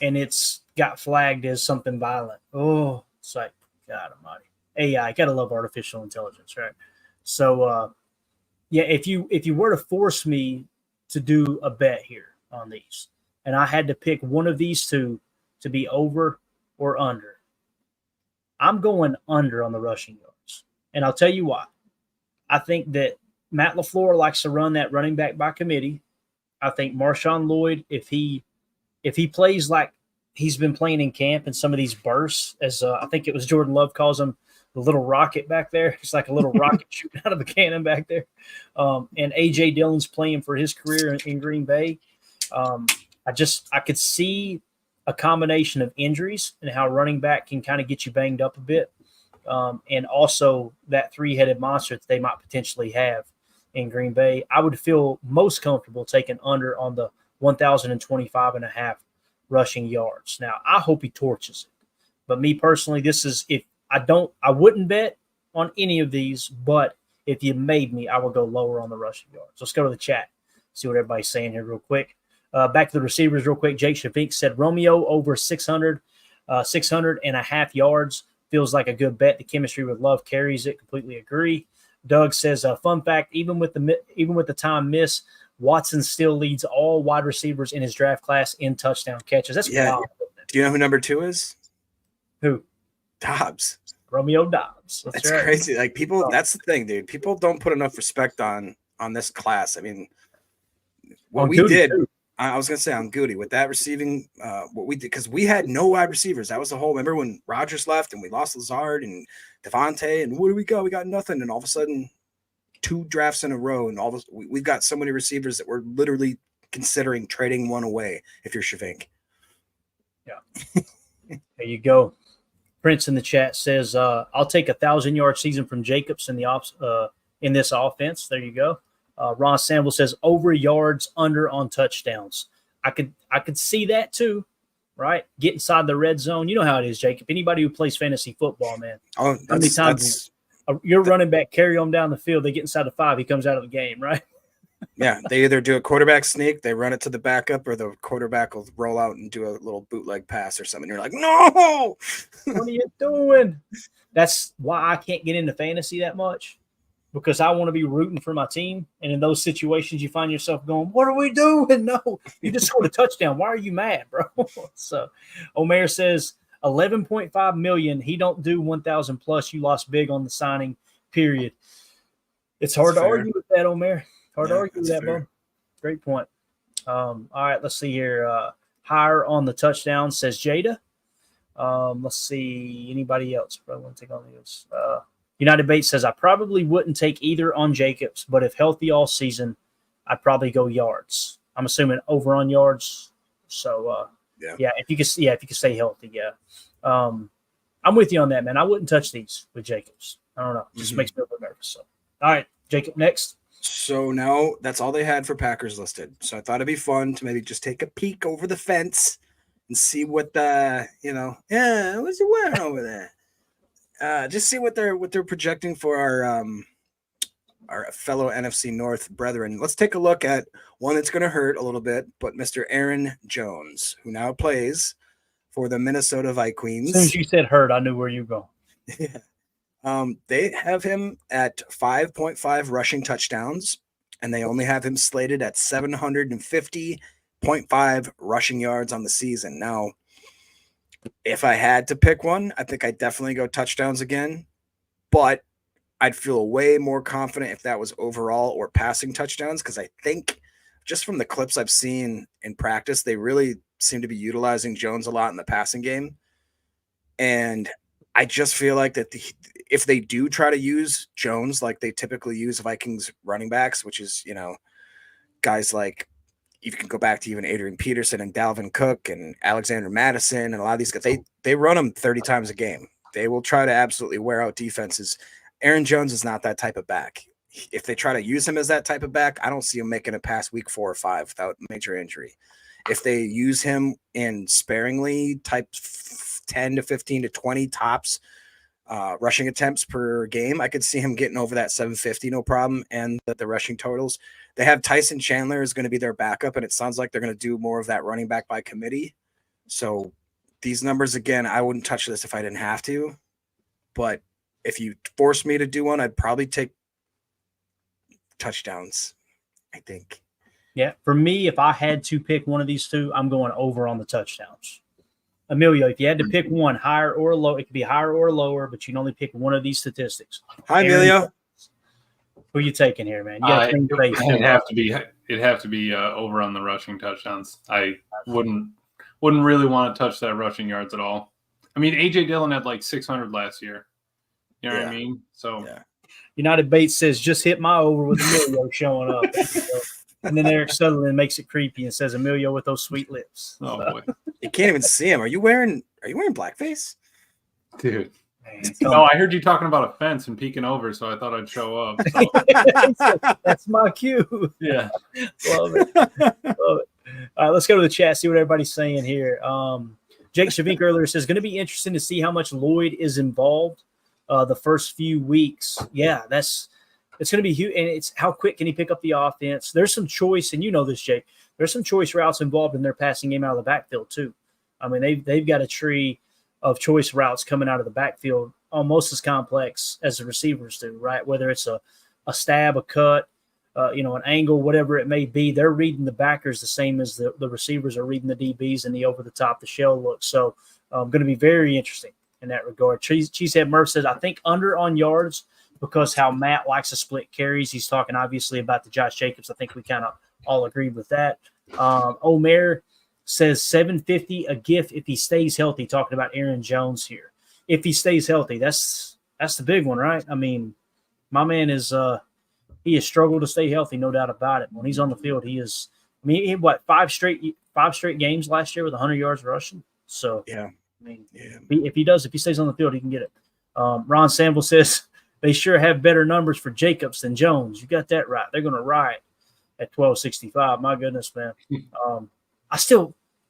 and it's got flagged as something violent. Oh, it's like, God almighty. AI, got to love artificial intelligence, right? So, if you were to force me to do a bet here on these, and I had to pick one of these two to be over or under, I'm going under on the rushing yards. And I'll tell you why. I think that Matt LaFleur likes to run that running back by committee. I think Marshawn Lloyd, if he plays like he's been playing in camp in some of these bursts, as I think it was Jordan Love calls him, the little rocket back there. It's like a little rocket shooting out of the cannon back there. And A.J. Dillon's playing for his career in Green Bay. I could see a combination of injuries and how running back can kind of get you banged up a bit. And also that three-headed monster that they might potentially have in Green Bay. I would feel most comfortable taking under on the 1,025.5 rushing yards. Now, I hope he torches it. But me personally, I wouldn't bet on any of these, but if you made me, I would go lower on the rushing yards. Let's go to the chat, see what everybody's saying here real quick. Back to the receivers real quick. Jake Shafiq said Romeo over 600.5 yards feels like a good bet. The chemistry with Love carries it. Completely agree. Doug says, fun fact, even with the time miss, Watson still leads all wide receivers in his draft class in touchdown catches. That's wild. Do you know who number 2 is? Who? Doubs. Romeo Doubs. That's right. Crazy. Like people, that's the thing, dude. People don't put enough respect on this class. I mean, what we did, I was gonna say on Goody with that receiving, what we did, because we had no wide receivers. That was the whole. Remember when Rodgers left and we lost Lazard and Devontae, and what do we got? We got nothing, and all of a sudden, 2 drafts in a row, and all this, we've got so many receivers that we're literally considering trading one away. If you're Shavink, yeah, there you go. Prince in the chat says, "I'll take 1,000-yard season from Jacobs in in this offense." There you go. Ron Sample says over yards, under on touchdowns. I could see that too, right? Get inside the red zone. You know how it is, Jacob. Anybody who plays fantasy football, man. Oh, how many times your running back carry them down the field? They get inside the 5. He comes out of the game, right? Yeah, they either do a quarterback sneak, they run it to the backup, or the quarterback will roll out and do a little bootleg pass or something. You're like, no! What are you doing? That's why I can't get into fantasy that much, because I want to be rooting for my team. And in those situations, you find yourself going, what are we doing? No, you just scored a touchdown. Why are you mad, bro? So Omer says 11.5 million. He don't do 1,000 plus. You lost big on the signing, period. It's hard to argue with that, Omer. Hard to argue with that, bro. Great point. All right, let's see here. Higher on the touchdown, says Jada. Let's see. Anybody else? Probably want to take on these. United Bates says, I probably wouldn't take either on Jacobs, but if healthy all season, I'd probably go yards. I'm assuming over on yards. So, if you could stay healthy, I'm with you on that, man. I wouldn't touch these with Jacobs. I don't know. It just makes me a little nervous. So, all right, Jacob, next. So now that's all they had for Packers listed. So I thought it'd be fun to maybe just take a peek over the fence and see what what's he wearing over there? Just see what they're projecting for our fellow NFC North brethren. Let's take a look at one that's going to hurt a little bit, but Mr. Aaron Jones, who now plays for the Minnesota Vikings. As soon as you said hurt, I knew where you go. Yeah. They have him at 5.5 rushing touchdowns, and they only have him slated at 750.5 rushing yards on the season. Now, if I had to pick one, I think I'd definitely go touchdowns again, but I'd feel way more confident if that was overall or passing touchdowns, because I think just from the clips I've seen in practice, they really seem to be utilizing Jones a lot in the passing game. And I just feel like that if they do try to use Jones like they typically use Vikings running backs, which is, guys like, you can go back to even Adrian Peterson and Dalvin Cook and Alexander Madison and a lot of these guys, they run them 30 times a game. They will try to absolutely wear out defenses. Aaron Jones is not that type of back. If they try to use him as that type of back, I don't see him making it past week 4 or 5 without major injury. If they use him in sparingly type 10 to 15 to 20 tops rushing attempts per game, I could see him getting over that 750, no problem. And the rushing totals, they have Tyson Chandler is going to be their backup, and it sounds like they're going to do more of that running back by committee. So these numbers, again, I wouldn't touch this if I didn't have to, but if you force me to do one, I'd probably take touchdowns, I think. Yeah, for me, if I had to pick one of these two, I'm going over on the touchdowns. Emilio, if you had to pick one, higher or low, it could be higher or lower, but you can only pick one of these statistics. Hi, Emilio. Who are you taking here, man? You got it'd have to be over on the rushing touchdowns. I wouldn't really want to touch that rushing yards at all. I mean, AJ Dillon had like 600 last year. You know what I mean? So United Bates says just hit my over with Emilio showing up. And then Eric Sutherland makes it creepy and says Emilio with those sweet lips. Oh boy. You can't even see him. Are you wearing blackface? Dude. No, I heard you talking about a fence and peeking over, so I thought I'd show up. So. That's my cue. Yeah. Love it. All right, let's go to the chat, see what everybody's saying here. Jake Shavink earlier says, going to be interesting to see how much Lloyd is involved the first few weeks. Yeah, it's going to be huge. And it's how quick can he pick up the offense? There's some choice, and you know this, Jake. There's some choice routes involved in their passing game out of the backfield, too. I mean, they've got a tree of choice routes coming out of the backfield almost as complex as the receivers do, right? Whether it's a stab, a cut, an angle, whatever it may be, they're reading the backers the same as the receivers are reading the DBs and the over-the-top, the shell look. So going to be very interesting in that regard. Cheesehead Murph says, I think under on yards because how Matt likes to split carries. He's talking obviously about the Josh Jacobs. I think we kind of all agreed with that. Omer says 750 a gift if he stays healthy, talking about Aaron Jones here. If he stays healthy, that's the big one, right? I mean, my man is he has struggled to stay healthy, no doubt about it. When he's on the field, he is. I mean, he had, five straight games last year with 100 yards rushing. So yeah, I mean, if he stays on the field, he can get it. Ron Sample says they sure have better numbers for Jacobs than Jones. You got that right. They're going to riot at 1265. My goodness, man.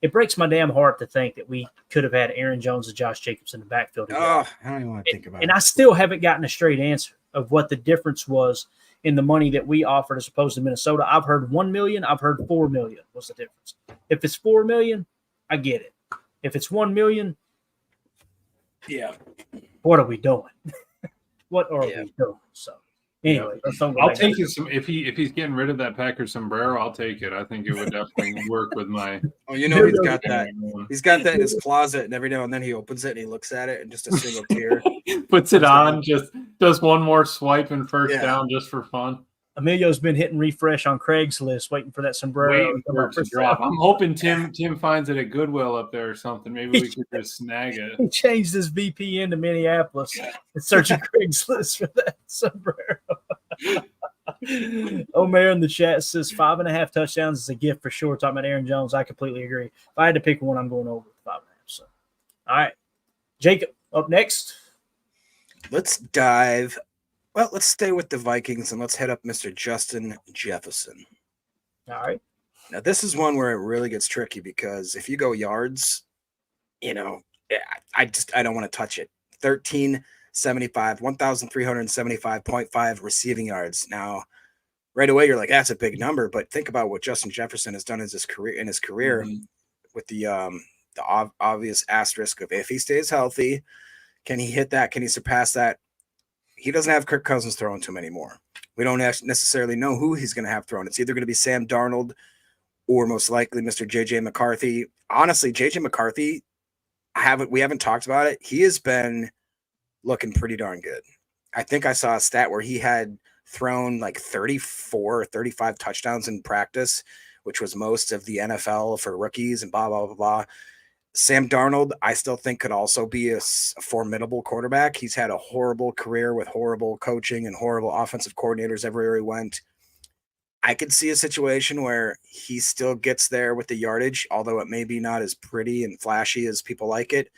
It breaks my damn heart to think that we could have had Aaron Jones and Josh Jacobs in the backfield. I don't even want to think about it. And I still haven't gotten a straight answer of what the difference was in the money that we offered as opposed to Minnesota. I've heard $1 million. I've heard $4 million. What's the difference? If it's $4 million, I get it. If it's $1 million, yeah, what are we doing? What are we doing? So anyway, I'll take his. If he's getting rid of that Packers sombrero, I'll take it. I think it would definitely work with my. Oh, he's got that. He's got that in his closet, and every now and then he opens it and he looks at it, and just a single tear. Puts it on, just does one more swipe and first down just for fun. Emilio's been hitting refresh on Craigslist, waiting for that sombrero. To drop. I'm hoping Tim finds it at Goodwill up there or something. Maybe we could just snag it. He changed his VPN to Minneapolis and searching Craigslist for that sombrero. Omer in the chat says 5.5 touchdowns is a gift for sure. Talking about Aaron Jones, I completely agree. If I had to pick one, I'm going over 5.5. So, all right, Jacob up next. Let's stay with the Vikings and let's head up Mr. Justin Jefferson. All right. Now, this is one where it really gets tricky because if you go yards, I don't want to touch it. 1,375, 1,375.5 receiving yards. Now, right away, you're like, that's a big number, but think about what Justin Jefferson has done in his career with the obvious asterisk of if he stays healthy, can he hit that? Can he surpass that? He doesn't have Kirk Cousins throwing to him anymore. We don't necessarily know who he's going to have thrown. It's either going to be Sam Darnold or most likely Mr. J.J. McCarthy. Honestly, J.J. McCarthy, we haven't talked about it. He has been looking pretty darn good. I think I saw a stat where he had thrown like 34 or 35 touchdowns in practice, which was most of the NFL for rookies and blah, blah, blah, blah. Sam Darnold, I still think could also be a formidable quarterback. He's had a horrible career with horrible coaching and horrible offensive coordinators everywhere he went. I could see a situation where he still gets there with the yardage, although it may be not as pretty and flashy as people like it.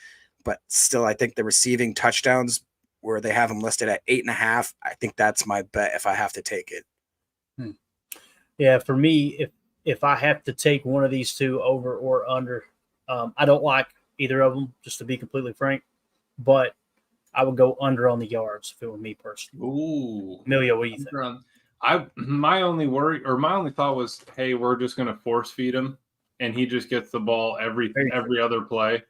But still, I think the receiving touchdowns where they have him listed at 8.5, I think that's my bet if I have to take it. Yeah, for me, if I have to take one of these two over or under, I don't like either of them, just to be completely frank, but I would go under on the yards if it were me personally. Ooh. Emilio, what do you think? My only thought was, hey, we're just going to force feed him, and he just gets the ball every other play.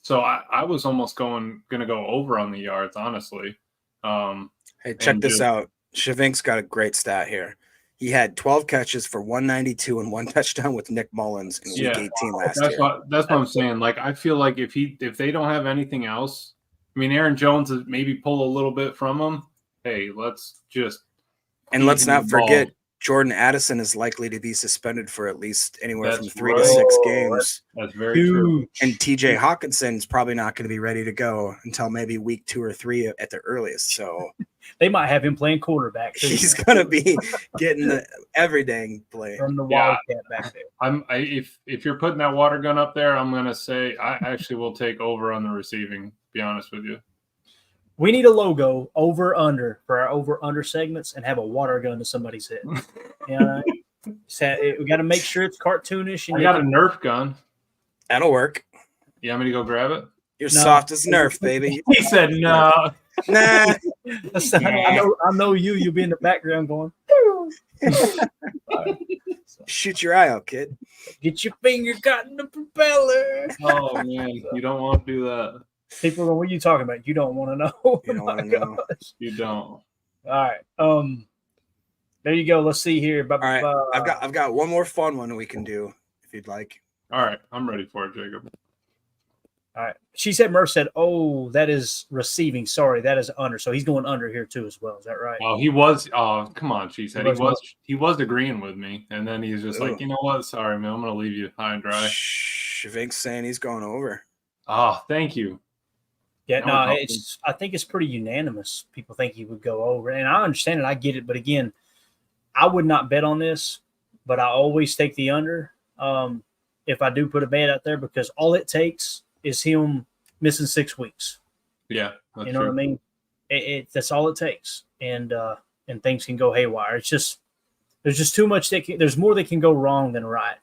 So I was almost going to go over on the yards, honestly. Hey, check this out. Shavink's got a great stat here. He had 12 catches for 192 and 1 touchdown with Nick Mullins in Week 18 last year. That's what I'm saying. Like, I feel like if they don't have anything else, I mean, Aaron Jones is maybe pull a little bit from him. Hey, let's not forget Jordan Addison is likely to be suspended for at least anywhere from 3 to 6 games. That's very true. And TJ Hawkinson's probably not going to be ready to go until maybe week 2 or 3 at the earliest. So they might have him playing quarterback. He's going to be getting the every dang play from the Wildcat back there. If you're putting that water gun up there, I'm going to say I actually will take over on the receiving. To be honest with you. We need a logo over under for our over under segments and have a water gun to somebody's head. We got to make sure it's cartoonish. And I got a Nerf gun. That'll work. You want me to go grab it? You're soft as Nerf, baby. He said no. Nah. I know you. You'll be in the background going. Shoot your eye out, kid. Get your finger caught in the propeller. Oh man, you don't want to do that. People go, what are you talking about? You don't want to know. You don't want to know. You don't. All right. There you go. Let's see here. All right. I've got one more fun one we can do if you'd like. All right. I'm ready for it, Jacob. All right. She said, Murph said, oh, that is receiving. Sorry, that is under. So he's going under here too as well. Is that right? Oh, he was. Oh, come on. She said he was agreeing with me, and then he's just like, you know what? Sorry, man. I'm gonna leave you high and dry. Shavink's saying he's going over. Oh, thank you. Yeah, no, I think it's pretty unanimous. People think he would go over, and I understand it. I get it, but again, I would not bet on this, but I always take the under if I do put a bet out there, because all it takes is him missing 6 weeks. Yeah, you know what I mean. That's all it takes, and things can go haywire. It's just there's just too much there's more that can go wrong than right.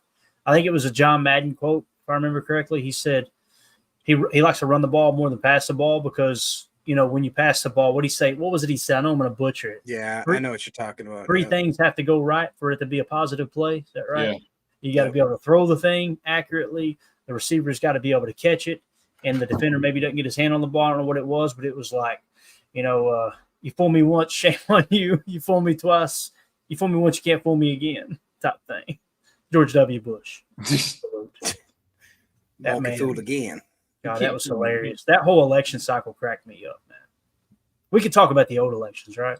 I think it was a John Madden quote, if I remember correctly. He said he likes to run the ball more than pass the ball because, you know, when you pass the ball, what did he say? What was it he said? I know I'm going to butcher it. Yeah, I know what you're talking about. Three things have to go right for it to be a positive play. Is that right? Yeah. You got to be able to throw the thing accurately. The receiver's got to be able to catch it, and the defender maybe doesn't get his hand on the ball. I don't know what it was, but it was like, you know, you fool me once, shame on you. You fool me twice. You fool me once, you can't fool me again. Type thing. George W. Bush. That man fooled again. God, that was hilarious. That whole election cycle cracked me up, man. We could talk about the old elections, right?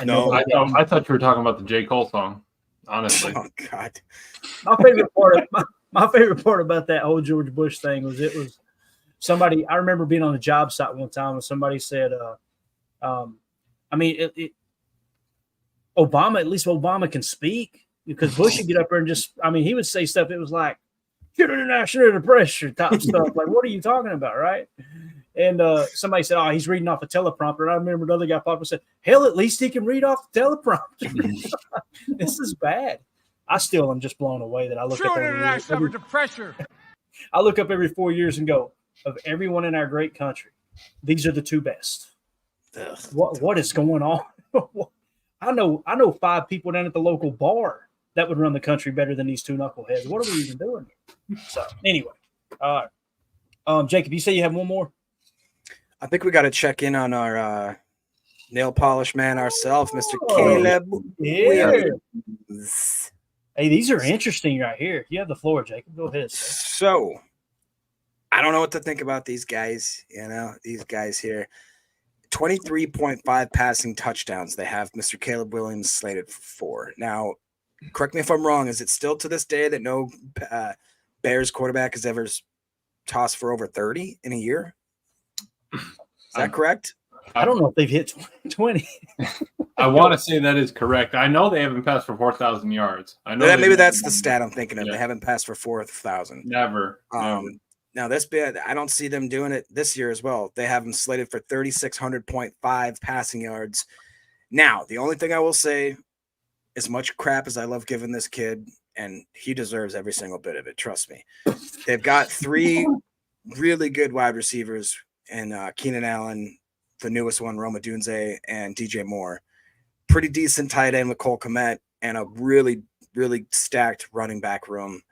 No, I thought you were talking about the J. Cole song. Honestly, oh God. My favorite part about that whole George Bush thing was it was somebody. I remember being on a job site one time and somebody said, Obama. At least Obama can speak, because Bush would get up there and just. I mean, he would say stuff. It was like, "Get international under pressure" type stuff. Like, what are you talking about, right? And somebody said, "Oh, he's reading off a teleprompter." And I remember another guy popped up and said, "Hell, at least he can read off the teleprompter." This is bad. I still am just blown away that I look up under pressure. I look up every 4 years and go, of everyone in our great country, these are the two best. Ugh. What is going on? I know 5 people down at the local bar that would run the country better than these two knuckleheads. What are we even doing here? So anyway, all right. Jacob, you say you have one more? I think we got to check in on our nail polish man ourselves, Mr. Caleb. Yeah. Hey, these are interesting right here. You have the floor, Jacob. Go ahead. Sir. So, I don't know what to think about these guys. You know, these guys here. 23.5 passing touchdowns. They have Mr. Caleb Williams slated for 4. Now, correct me if I'm wrong. Is it still to this day that no Bears quarterback has ever tossed for over 30 in a year? Is that correct? I don't know if they've hit 20. I want to say that is correct. I know they haven't passed for 4,000 yards. I know maybe that's the stat I'm thinking of. Yeah. They haven't passed for 4,000. Never. Now this bit, I don't see them doing it this year as well. They have them slated for 3,600.5 passing yards. Now, the only thing I will say, as much crap as I love giving this kid, and he deserves every single bit of it, trust me. They've got 3 really good wide receivers, and Keenan Allen, the newest one, Romeo Doubs, and DJ Moore. Pretty decent tight end with Cole Kmet, and a really, really stacked running back room.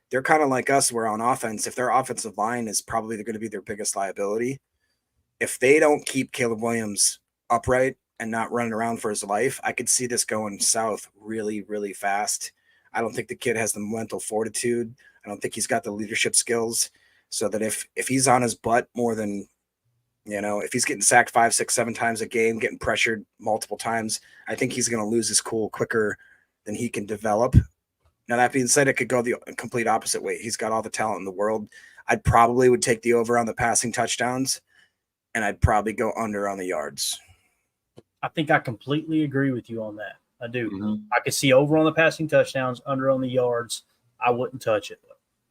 They're kind of like us, where on offense, if their offensive line is probably going to be their biggest liability, if they don't keep Caleb Williams upright and not running around for his life, I could see this going south really, really fast. I don't think the kid has the mental fortitude. I don't think he's got the leadership skills, so that if he's on his butt more than, you know, if he's getting sacked 5, 6, 7 times a game, getting pressured multiple times, I think he's going to lose his cool quicker than he can develop. Now, that being said, it could go the complete opposite way. He's got all the talent in the world. I'd probably would take the over on the passing touchdowns, and I'd probably go under on the yards. I think I completely agree with you on that. I do. Mm-hmm. I could see over on the passing touchdowns, under on the yards. I wouldn't touch it.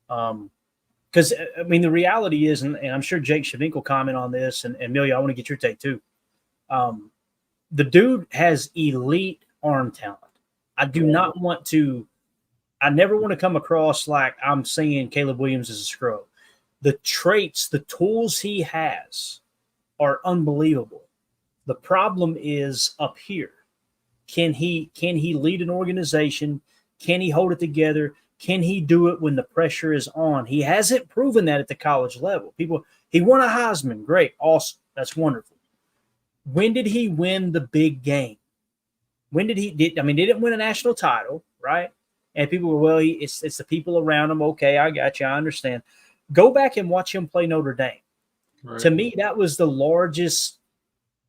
Because, I mean, the reality is, and I'm sure Jake Shavink will comment on this, and Amelia, I want to get your take too. The dude has elite arm talent. I never want to come across like I'm saying Caleb Williams is a scrub. The traits, the tools he has are unbelievable. The problem is up here. Can he lead an organization? Can he hold it together? Can he do it when the pressure is on? He hasn't proven that at the college level. People, He won a Heisman. Great. Awesome. That's wonderful. When did he win the big game? When did he – they didn't win a national title, right? And people were, well, it's the people around him. Okay, I got you. I understand. Go back and watch him play Notre Dame. Right. To me, that was the largest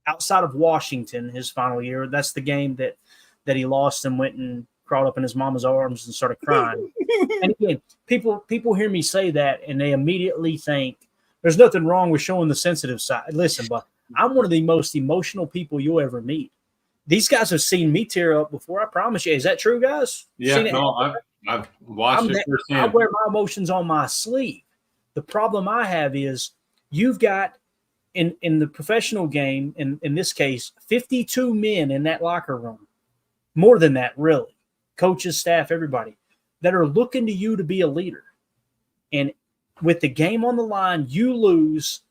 outside of Washington his final year. That's the game that he lost and went and crawled up in his mama's arms and started crying. And again, people hear me say that and they immediately think there's nothing wrong with showing the sensitive side. Listen, but I'm one of the most emotional people you'll ever meet. These guys have seen me tear up before. I promise you. Is that true, guys? Yeah, no, I've watched it firsthand. I wear my emotions on my sleeve. The problem I have is you've got in the professional game, in this case, 52 men in that locker room. More than that, really. Coaches, staff, everybody, that are looking to you to be a leader. And with the game on the line, you lose.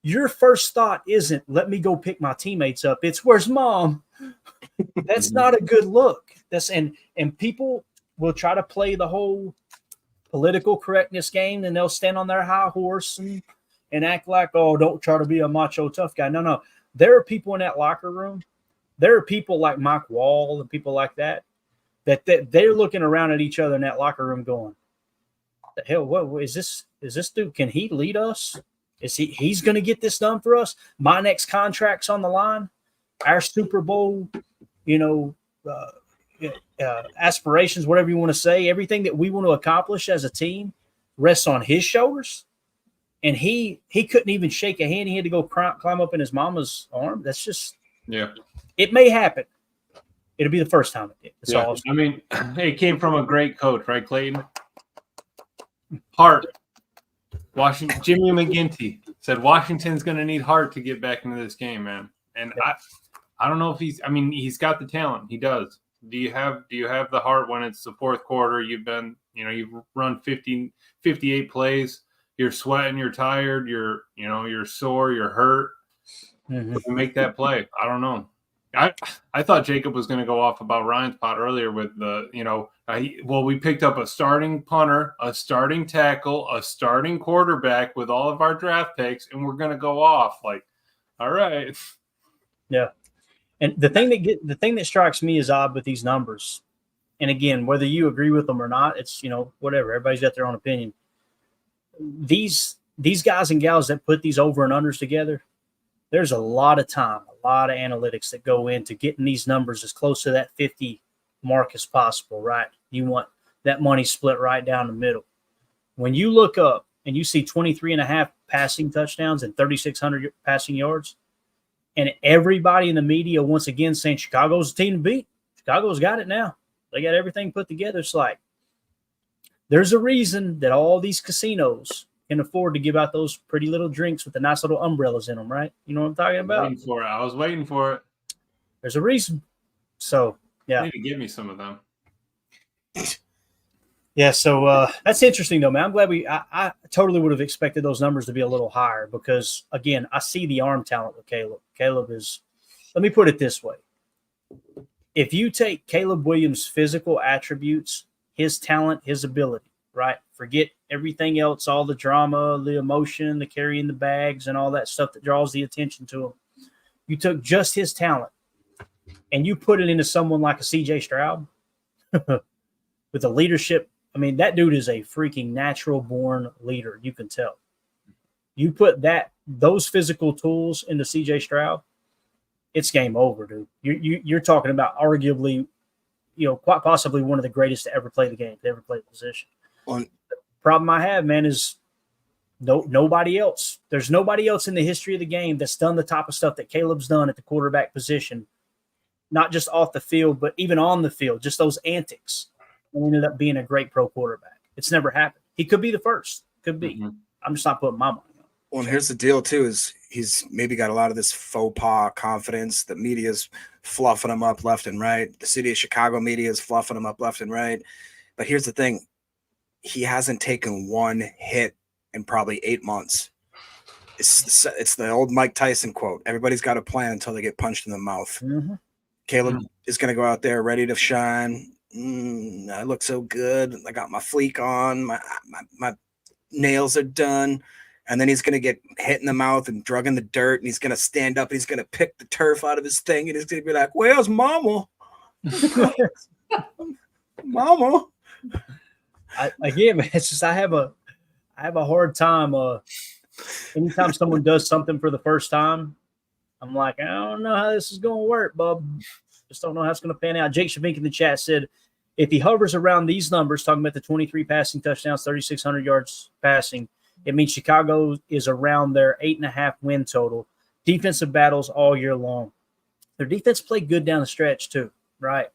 Your first thought isn't, let me go pick my teammates up. It's, where's mom? That's not a good look. And people will try to play the whole political correctness game, and they'll stand on their high horse and act like, oh, don't try to be a macho tough guy. No. There are people in that locker room. There are people like Mike Wall and people like that they're looking around at each other in that locker room going, the hell, what is this? Is this dude? Can he lead us? Is he's going to get this done for us? My next contract's on the line. Our Super Bowl, aspirations, whatever you want to say, everything that we want to accomplish as a team rests on his shoulders. And he couldn't even shake a hand. He had to go climb up in his mama's arm. That's just, it may happen. It'll be the first time it did. All I mean, it came from a great coach, right, Clayton? Heart. Jimmy McGinty said Washington's going to need heart to get back into this game, man. And I don't know if he's got the talent. He does. Do you have the heart when it's the fourth quarter? You've run 58 plays. You're sweating. You're tired. You're sore. You're hurt. To make that play, I don't know. I thought Jacob was going to go off about Ryan's pot earlier with we picked up a starting punter, a starting tackle, a starting quarterback with all of our draft picks, and we're going to go off. Like, all right. Yeah. And the thing that strikes me as odd with these numbers, and again, whether you agree with them or not, it's, whatever. Everybody's got their own opinion. These guys and gals that put these over and unders together, there's a lot of time, a lot of analytics that go into getting these numbers as close to that 50 mark as possible, right? You want that money split right down the middle. When you look up and you see 23.5 passing touchdowns and 3,600 passing yards, and everybody in the media once again saying Chicago's the team to beat. Chicago's got it now. They got everything put together. It's like there's a reason that all these casinos can afford to give out those pretty little drinks with the nice little umbrellas in them, right? You know what I'm talking about? I was waiting for it. There's a reason. So, yeah. You need to give me some of them. Yeah, so that's interesting, though, man. I'm glad I totally would have expected those numbers to be a little higher because, again, I see the arm talent with Caleb. Caleb is – let me put it this way. If you take Caleb Williams' physical attributes, his talent, his ability, right, forget everything else, all the drama, the emotion, the carrying the bags and all that stuff that draws the attention to him. You took just his talent and you put it into someone like a C.J. Stroud with the leadership. I mean, that dude is a freaking natural-born leader. You can tell. You put those physical tools into C.J. Stroud, it's game over, dude. You're talking about arguably, quite possibly one of the greatest to ever play the game, to ever play the position. The problem I have, man, is nobody else. There's nobody else in the history of the game that's done the type of stuff that Caleb's done at the quarterback position, not just off the field, but even on the field, just those antics. And ended up being a great pro quarterback. It's never happened. He could be the first. Could be. Mm-hmm. I'm just not putting my money on it. Well, and here's the deal, too, is he's maybe got a lot of this faux pas confidence. The media's fluffing him up left and right. The city of Chicago media is fluffing him up left and right. But here's the thing. He hasn't taken one hit in probably 8 months. It's the old Mike Tyson quote. Everybody's got a plan until they get punched in the mouth. Mm-hmm. Caleb is going to go out there ready to shine. I look so good. I got my fleek on. My nails are done. and then he's going to get hit in the mouth and drug in the dirt, and he's going to stand up and he's going to pick the turf out of his thing, and he's going to be like, "Where's Mama? Mama?" Again, man, it's just I have a hard time. Anytime someone does something for the first time, I'm like, I don't know how this is going to work, bub. Just don't know how it's going to pan out. Jake Shavink in the chat said, if he hovers around these numbers, talking about the 23 passing touchdowns, 3,600 yards passing, it means Chicago is around their 8.5 win total. Defensive battles all year long. Their defense played good down the stretch too, right?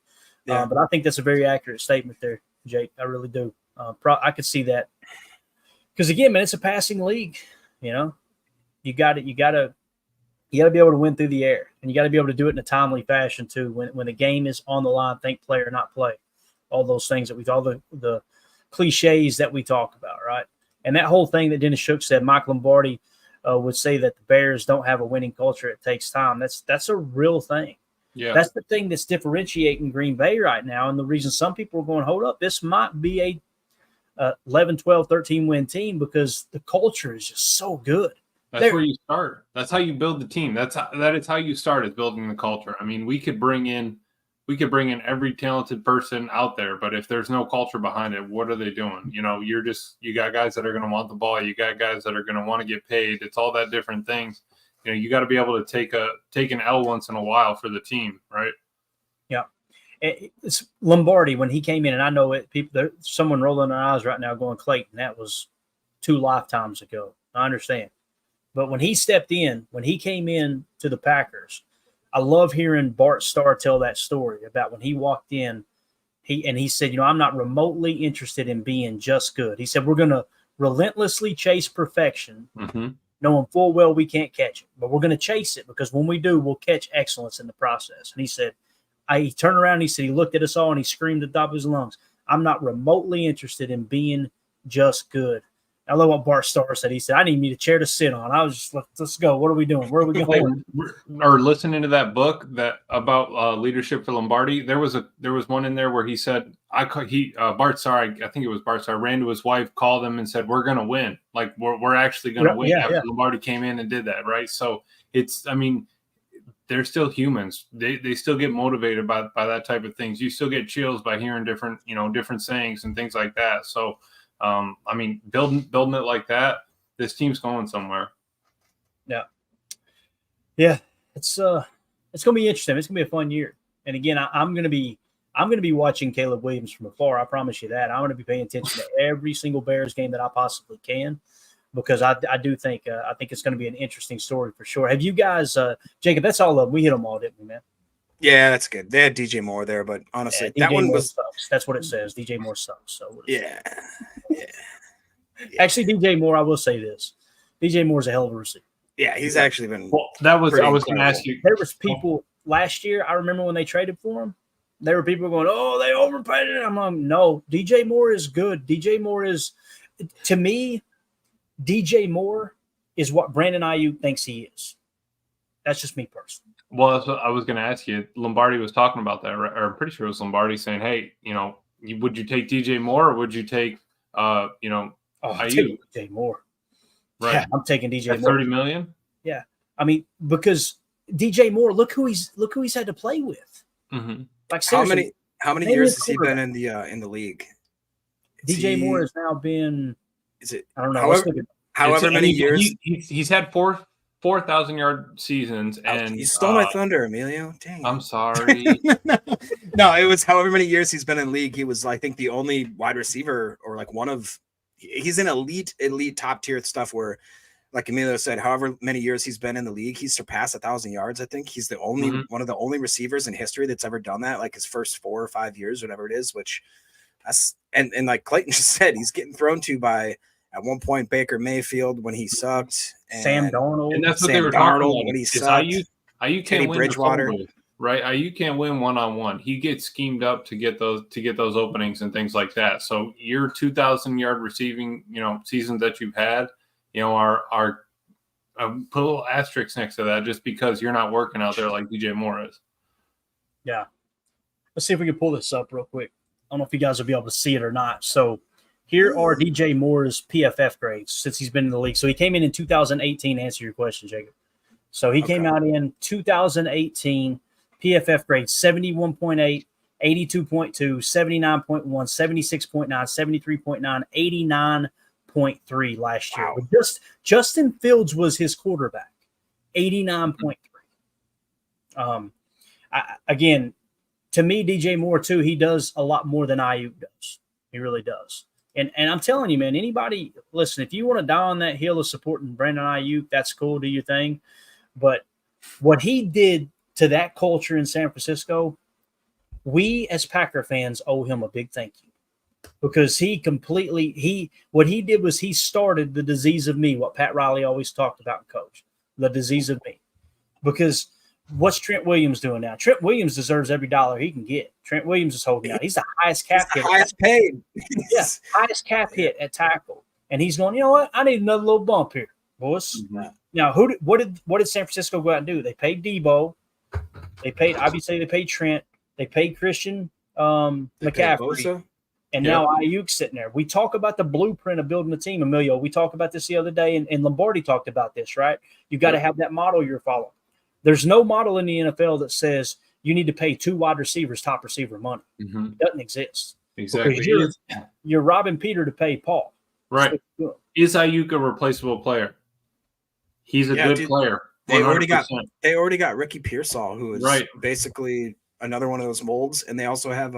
Yeah. But I think that's a very accurate statement there, Jake. I really do. I could see that. Because again, man, it's a passing league. You know, you got to be able to win through the air, and you got to be able to do it in a timely fashion too. When the game is on the line, think play or not play. All those things that all the cliches that we talk about, right? And that whole thing that Dennis Shook said, Mike Lombardi would say that the Bears don't have a winning culture. It takes time. That's a real thing. Yeah, that's the thing that's differentiating Green Bay right now. And the reason some people are going, hold up, this might be a 11, 12, 13 win team because the culture is just so good. That's where you start. That's how you build the team. That is how you start, is building the culture. I mean, we could bring in every talented person out there, but if there's no culture behind it, what are they doing? You know, you got guys that are going to want the ball. You got guys that are going to want to get paid. It's all that different things. You know, you got to be able to take an L once in a while for the team, right? Yeah. It's Lombardi when he came in, and I know it. Someone rolling their eyes right now going, Clayton, that was 2 lifetimes ago. I understand. But when he stepped in, when he came in to the Packers, I love hearing Bart Starr tell that story about when he walked in. He said, you know, I'm not remotely interested in being just good. He said, we're going to relentlessly chase perfection, knowing full well we can't catch it. But we're going to chase it because when we do, we'll catch excellence in the process. And he said, he turned around and he said, he looked at us all and he screamed at the top of his lungs, I'm not remotely interested in being just good. I love what Bart Starr said. He said, I need me a chair to sit on. I was just like, let's go. What are we doing? Where are we going? Or listening to that book that about leadership for Lombardi, there was one in there where he said, Bart Starr, I think it was Bart Starr, ran to his wife, called him and said, we're going to win. Like we're actually going to win after Lombardi came in and did that. Right. So they're still humans. They still get motivated by that type of things. You still get chills by hearing different sayings and things like that. So, building it like that, this team's going somewhere. Yeah. It's gonna be interesting. It's gonna be a fun year. And again, I'm gonna be watching Caleb Williams from afar. I promise you that. I'm gonna be paying attention to every single Bears game that I possibly can, because I do think it's gonna be an interesting story for sure. Have you guys, Jacob? That's all of them. We hit them all, didn't we, man? Yeah, that's good. They had DJ Moore there, but honestly, that one was sucks. That's what it says. DJ Moore sucks. So yeah. Actually, DJ Moore, I will say this: DJ Moore's a hell of a receiver. Yeah, he's actually been. Well, I was going to ask you. There was people last year. I remember when they traded for him. There were people going, "Oh, they overpaid it." I'm like, no, DJ Moore is good. DJ Moore is, to me, DJ Moore is what Brandon Ayuk thinks he is. That's just me personally. Well, that's what I was going to ask you. Lombardi was talking about that, or I'm pretty sure it was Lombardi saying, "Hey, would you take DJ Moore or would you take, Ayuk?" DJ Moore. Right. Yeah, I'm taking DJ At Moore. $30 million? Yeah. I mean, because DJ Moore, look who he's had to play with. Mm-hmm. Like, seriously, how many years has he been in the league? DJ Moore has now been. Is it? I don't know. However many years he's had 4,000-yard seasons, and you stole my thunder, Emilio. Dang. I'm sorry. No, it was however many years he's been in league. He was, I think, the only wide receiver, or like one of. He's in elite top tier stuff where, like Emilio said, however many years he's been in the league, he's surpassed 1,000 yards. I think he's the only one of the only receivers in history that's ever done that. Like his first 4 or 5 years, whatever it is. Which that's and like Clayton just said, he's getting thrown to by at one point Baker Mayfield when he sucked, and Sam Darnold, and that's what Sam they were talking Darnold about. when he sucked. Ayuk Teddy can't win Bridgewater. Right? Ayuk can't win one-on-one. He gets schemed up to get those openings and things like that. So your 2,000-yard receiving, seasons that you've had, are put a little asterisk next to that just because you're not working out there like DJ Moore is. Yeah. Let's see if we can pull this up real quick. I don't know if you guys will be able to see it or not. So Here are DJ Moore's PFF grades since he's been in the league. So he came in 2018 to answer your question, Jacob. So he came out in 2018, PFF grades 71.8, 82.2, 79.1, 76.9, 73.9, 89.3 last year. But Justin Fields was his quarterback, 89.3. Again, to me, DJ Moore, too, he does a lot more than Ayuk does. He really does. And I'm telling you, man, anybody, listen, if you want to die on that hill of supporting Brandon Ayuk, that's cool, do your thing. But what he did to that culture in San Francisco, we as Packer fans owe him a big thank you. Because what he did was he started the disease of me, what Pat Riley always talked about, coach, the disease of me. Because what's Trent Williams doing now? Trent Williams deserves every dollar he can get. Trent Williams is holding out. He's the highest cap hit. Highest paid. Yes, highest cap hit at tackle. And he's going, you know what? I need another little bump here, boys. Mm-hmm. Now, what did San Francisco go out and do? They paid Debo. They paid Trent. They paid Christian McCaffrey. And now Ayuk's sitting there. We talk about the blueprint of building a team, Emilio. We talked about this the other day, and Lombardi talked about this, right? You got to have that model you're following. There's no model in the NFL that says you need to pay 2 wide receivers top receiver money. Mm-hmm. It doesn't exist. Exactly. You're robbing Peter to pay Paul. Right. Is Ayuk a replaceable player? He's a good player. 100%. They already got Ricky Pearsall, who is basically another one of those molds, and they also have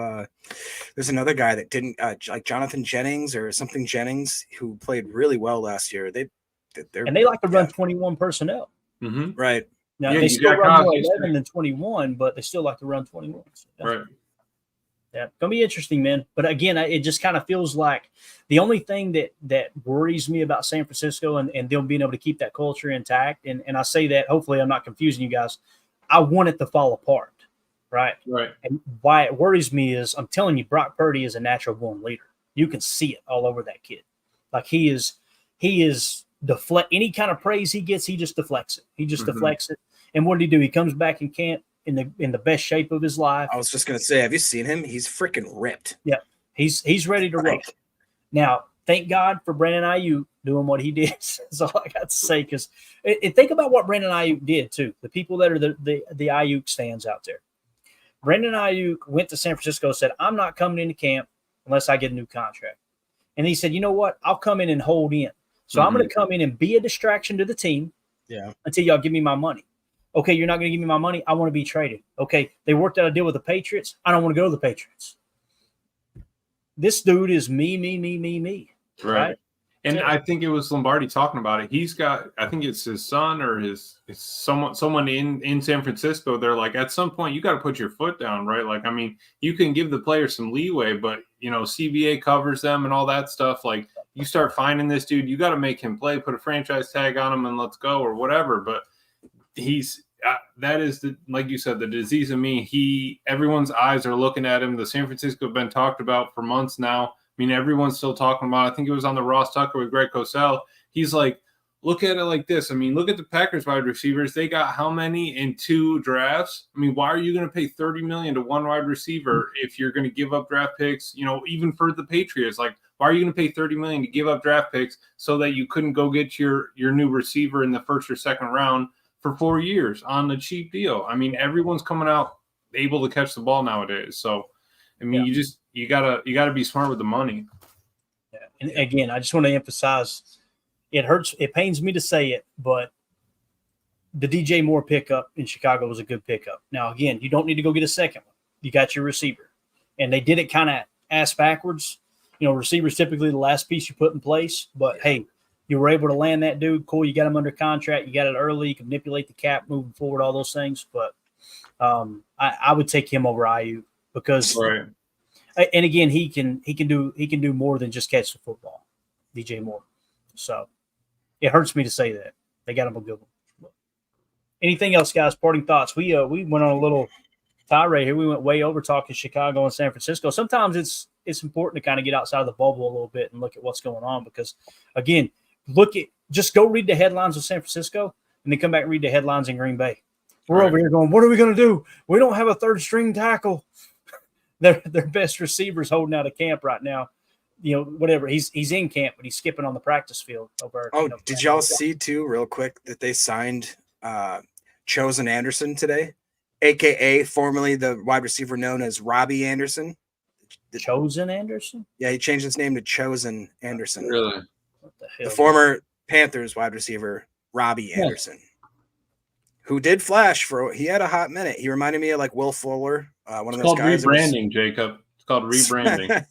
there's another guy that didn't like Jonathan Jennings or something Jennings, who played really well last year. They like to run 21 personnel. Mm-hmm. Right. Now they still run more 11 than 21, but they still like to run 21. So, right. Yeah, gonna be interesting, man. But again, it just kind of feels like the only thing that worries me about San Francisco and them being able to keep that culture intact. And I say that hopefully I'm not confusing you guys. I want it to fall apart. Right. And why it worries me is I'm telling you, Brock Purdy is a natural born leader. You can see it all over that kid. Like he is deflect any kind of praise he gets, he just deflects it. He just deflects it. And what did he do? He comes back in camp in the best shape of his life. I was just gonna say, have you seen him? He's freaking ripped. Yeah, he's ready to roll. Now, thank God for Brandon Ayuk doing what he did. That's all I got to say. Because think about what Brandon Ayuk did too. The people that are the Ayuk stands out there. Brandon Ayuk went to San Francisco and said, I'm not coming into camp unless I get a new contract. And he said, you know what? I'll come in and hold in. So I'm going to come in and be a distraction to the team until y'all give me my money. Okay, you're not going to give me my money. I want to be traded. Okay, they worked out a deal with the Patriots. I don't want to go to the Patriots. This dude is me. Right? And I think it was Lombardi talking about it. He's got, I think it's his son or his someone in San Francisco. They're like, at some point, you got to put your foot down, right? Like, I mean, you can give the players some leeway, but, you know, CBA covers them and all that stuff. Like, you start finding this dude, you got to make him play, put a franchise tag on him and let's go or whatever. But that is, like you said, the disease of me. Everyone's eyes are looking at him. The San Francisco have been talked about for months now. I mean, everyone's still talking about it. I think it was on the Ross Tucker with Greg Cosell. He's like, look at it like this. I mean, look at the Packers wide receivers. They got how many in 2 drafts? I mean, why are you going to pay $30 million to one wide receiver if you're going to give up draft picks? You know, even for the Patriots, like, why are you going to pay $30 million to give up draft picks so that you couldn't go get your new receiver in the first or second round for 4 years on a cheap deal? I mean, everyone's coming out able to catch the ball nowadays. So, I mean, you gotta be smart with the money. Yeah. And again, I just want to emphasize, it hurts. It pains me to say it, but the DJ Moore pickup in Chicago was a good pickup. Now, again, you don't need to go get a second one. You got your receiver, and they did it kind of ass backwards. You know, receivers typically the last piece you put in place, but hey, you were able to land that dude. Cool. You got him under contract. You got it early. You can manipulate the cap moving forward, all those things. But I would take him over Ayuk because, and again, he can do more than just catch the football, DJ Moore. So it hurts me to say that. They got him a good one. Anything else, guys? Parting thoughts? We went on a little tirade here. We went way over talking Chicago and San Francisco. Sometimes it's important to kind of get outside of the bubble a little bit and look at what's going on because, again, just go read the headlines of San Francisco and then come back and read the headlines in Green Bay. We're over here going, what are we going to do? We don't have a third string tackle. Their best receivers holding out of camp right now. whatever. He's in camp, but he's skipping on the practice field over. Did y'all see too, real quick, that they signed Chosen Anderson today, aka formerly the wide receiver known as Robbie Anderson? Chosen Anderson? Yeah, he changed his name to Chosen Anderson. Really? What the hell? The former Panthers wide receiver Robbie Anderson, who did flash he had a hot minute. He reminded me of like Will Fuller, one of those guys. It's called rebranding, Jacob. It's called rebranding.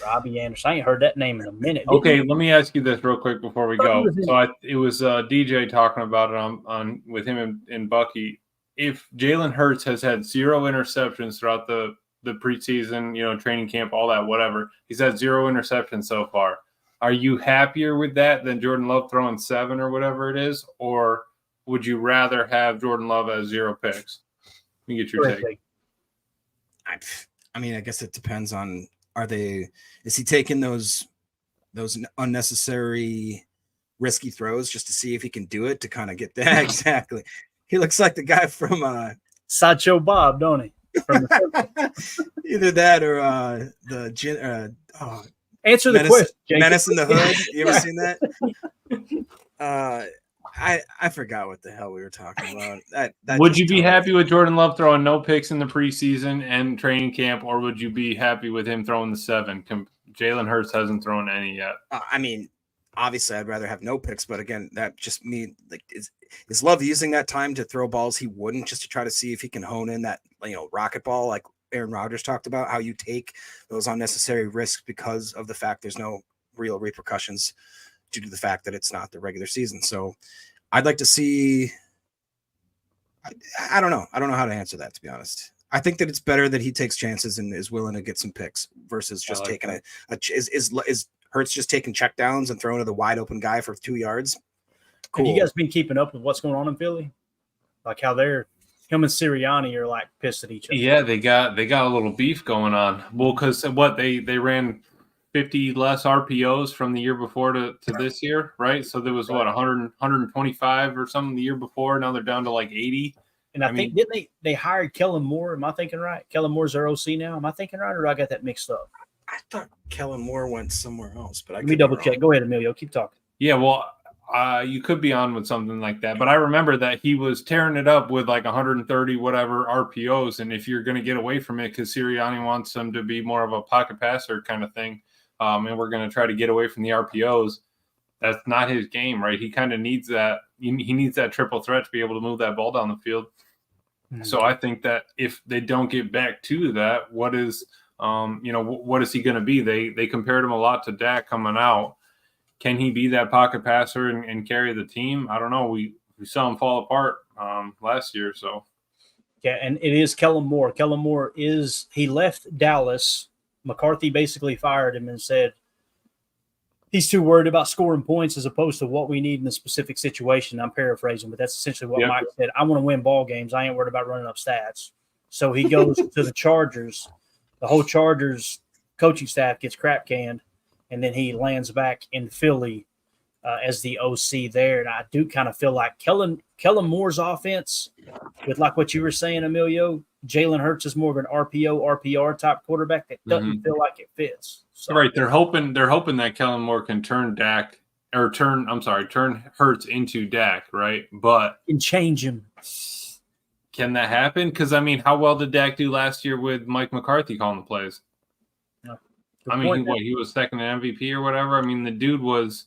Robbie Anderson. I ain't heard that name in a minute. Okay, let me ask you this real quick before we go. So it was DJ talking about it on with him and Bucky. If Jalen Hurts has had 0 interceptions throughout the preseason, training camp, all that, whatever, he's had 0 interceptions so far. Are you happier with that than Jordan Love throwing 7 or whatever it is, or would you rather have Jordan Love as 0 picks? Let me get your take. I mean, I guess it depends on. Is he taking those unnecessary risky throws just to see if he can do it to kind of get that? Exactly. He looks like the guy from Sideshow Bob, don't he? Either that or answer the question. Menace in the Hood. You ever seen that? I forgot what the hell we were talking about. Would you be happy with Jordan Love throwing no picks in the preseason and training camp, or would you be happy with him throwing the 7? Jalen Hurts hasn't thrown any yet. I mean, obviously, I'd rather have no picks, but again, that just means like is Love using that time to throw balls he wouldn't, just to try to see if he can hone in that rocket ball like Aaron Rodgers talked about, how you take those unnecessary risks because of the fact there's no real repercussions due to the fact that it's not the regular season. So I'd like to see. I don't know. I don't know how to answer that, to be honest. I think that it's better that he takes chances and is willing to get some picks versus just taking is Hurts just taking checkdowns and throwing to the wide open guy for 2 yards. Cool. Have you guys been keeping up with what's going on in Philly? Like how him and Sirianni are like pissed at each other. Yeah, they got a little beef going on. Well, because they ran 50 less RPOs from the year before to this year, right? So there was 125 or something the year before. Now they're down to like 80. And I think didn't they hired Kellen Moore? Am I thinking right? Kellen Moore's their OC now. Am I thinking right, or I got that mixed up? I thought Kellen Moore went somewhere else, but let me double check. Go ahead, Emilio. Keep talking. Yeah, well, you could be on with something like that, but I remember that he was tearing it up with like 130 whatever RPOs, and if you're going to get away from it because Sirianni wants him to be more of a pocket passer kind of thing, and we're going to try to get away from the RPOs, that's not his game, right? He kind of needs that. He needs that triple threat to be able to move that ball down the field. Mm-hmm. So I think that if they don't get back to that, what is he going to be? They compared him a lot to Dak coming out. Can he be that pocket passer and carry the team? I don't know. We saw him fall apart last year. So yeah, and it is Kellen Moore. Kellen Moore he left Dallas. McCarthy basically fired him and said he's too worried about scoring points as opposed to what we need in the specific situation. I'm paraphrasing, but that's essentially what Mike said. I want to win ball games. I ain't worried about running up stats. So he goes to the Chargers. The whole Chargers coaching staff gets crap canned, and then he lands back in Philly as the OC there. And I do kind of feel like Kellen Moore's offense, with like what you were saying, Emilio, Jalen Hurts is more of an RPR type quarterback that doesn't feel like it fits. So, right, they're hoping that Kellen Moore can turn Hurts into Dak, right? But and change him. Can that happen? Because I mean, how well did Dak do last year with Mike McCarthy calling the plays? No. I mean, he was second in MVP or whatever. I mean, the dude was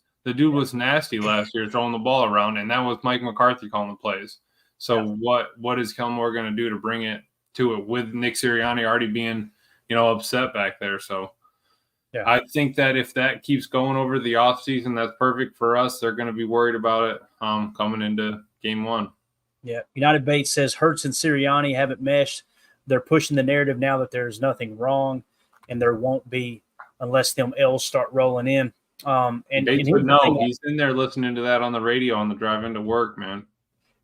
nasty last year throwing the ball around, and that was Mike McCarthy calling the plays. So what is Kellen Moore going to do to bring it to it with Nick Sirianni already being, upset back there? So I think that if that keeps going over the offseason, that's perfect for us. They're going to be worried about it coming into game one. Yeah. United Bates says Hurts and Sirianni haven't meshed. They're pushing the narrative now that there's nothing wrong, and there won't be unless them L's start rolling in. Bates would know. He's in there listening to that on the radio on the drive into work, man.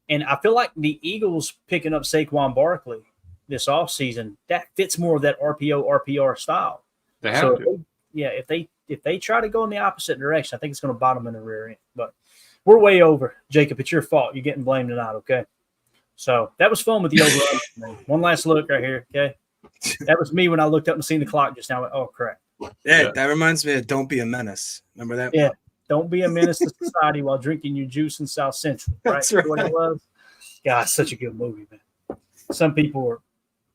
And I feel like the Eagles picking up Saquon Barkley this offseason, that fits more of that RPR style. They have to. If they try to go in the opposite direction, I think it's going to bottom in the rear end. But we're way over, Jacob. It's your fault. You're getting blamed tonight, okay? So that was fun with the over. One last look right here, okay? That was me when I looked up and seen the clock just now. Oh, crap. Yeah, that reminds me of Don't Be a Menace. Remember that? Yeah. Don't be a menace to society while drinking your juice in South Central. Right? That's right. What it was? God, such a good movie, man. Some people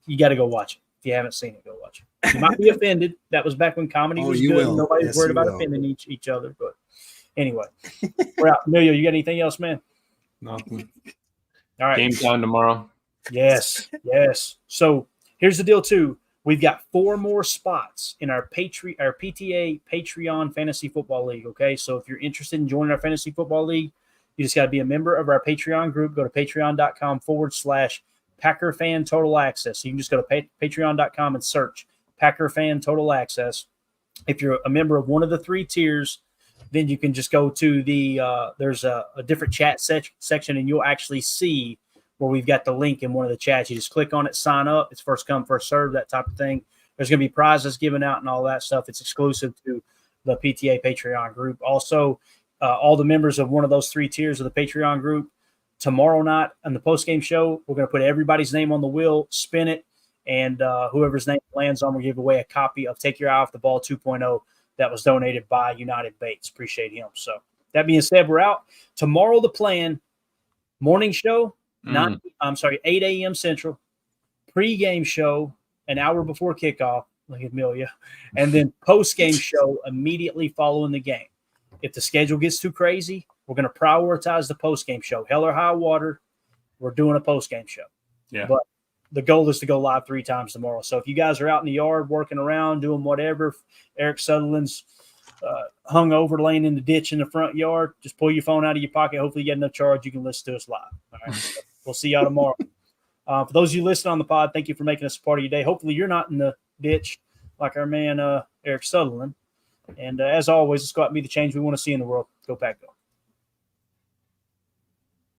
you got to go watch it. If you haven't seen it, go watch it. You might be offended. That was back when comedy was good. Will. Nobody was worried about offending each other. But anyway, we're out. Emilio, you got anything else, man? Nothing. All right. Game time tomorrow. Yes. So here's the deal, too. We've got 4 more spots in our PTA Patreon Fantasy Football League, okay? So if you're interested in joining our Fantasy Football League, you just got to be a member of our Patreon group. Go to patreon.com/Packer Fan Total Access. So you can just go to patreon.com and search Packer Fan Total Access. If you're a member of one of the 3 tiers, then you can just go to the there's a different chat section, and you'll actually see where we've got the link in one of the chats. You just click on it, sign up. It's first come, first serve, that type of thing. There's going to be prizes given out and all that stuff. It's exclusive to the PTA Patreon group. Also, all the members of one of those 3 tiers of the Patreon group, tomorrow night on the postgame show, we're going to put everybody's name on the wheel, spin it, and whoever's name lands on, we'll give away a copy of Take Your Eye Off the Ball 2.0 that was donated by United Bates. Appreciate him. So that being said, we're out. Tomorrow, the plan, morning show, 8 a.m. Central, pregame show an hour before kickoff, like Amelia, and then postgame show immediately following the game. If the schedule gets too crazy, we're going to prioritize the postgame show. Hell or high water, we're doing a postgame show. Yeah. But the goal is to go live 3 times tomorrow. So if you guys are out in the yard working around, doing whatever, Eric Sutherland's hung over, laying in the ditch in the front yard, just pull your phone out of your pocket. Hopefully you get enough charge. You can listen to us live. All right. So we'll see y'all tomorrow. For those of you listening on the pod, thank you for making us a part of your day. Hopefully you're not in the ditch like our man Eric Sutherland. And as always, let's go out and be the change we want to see in the world. Go Pack Go.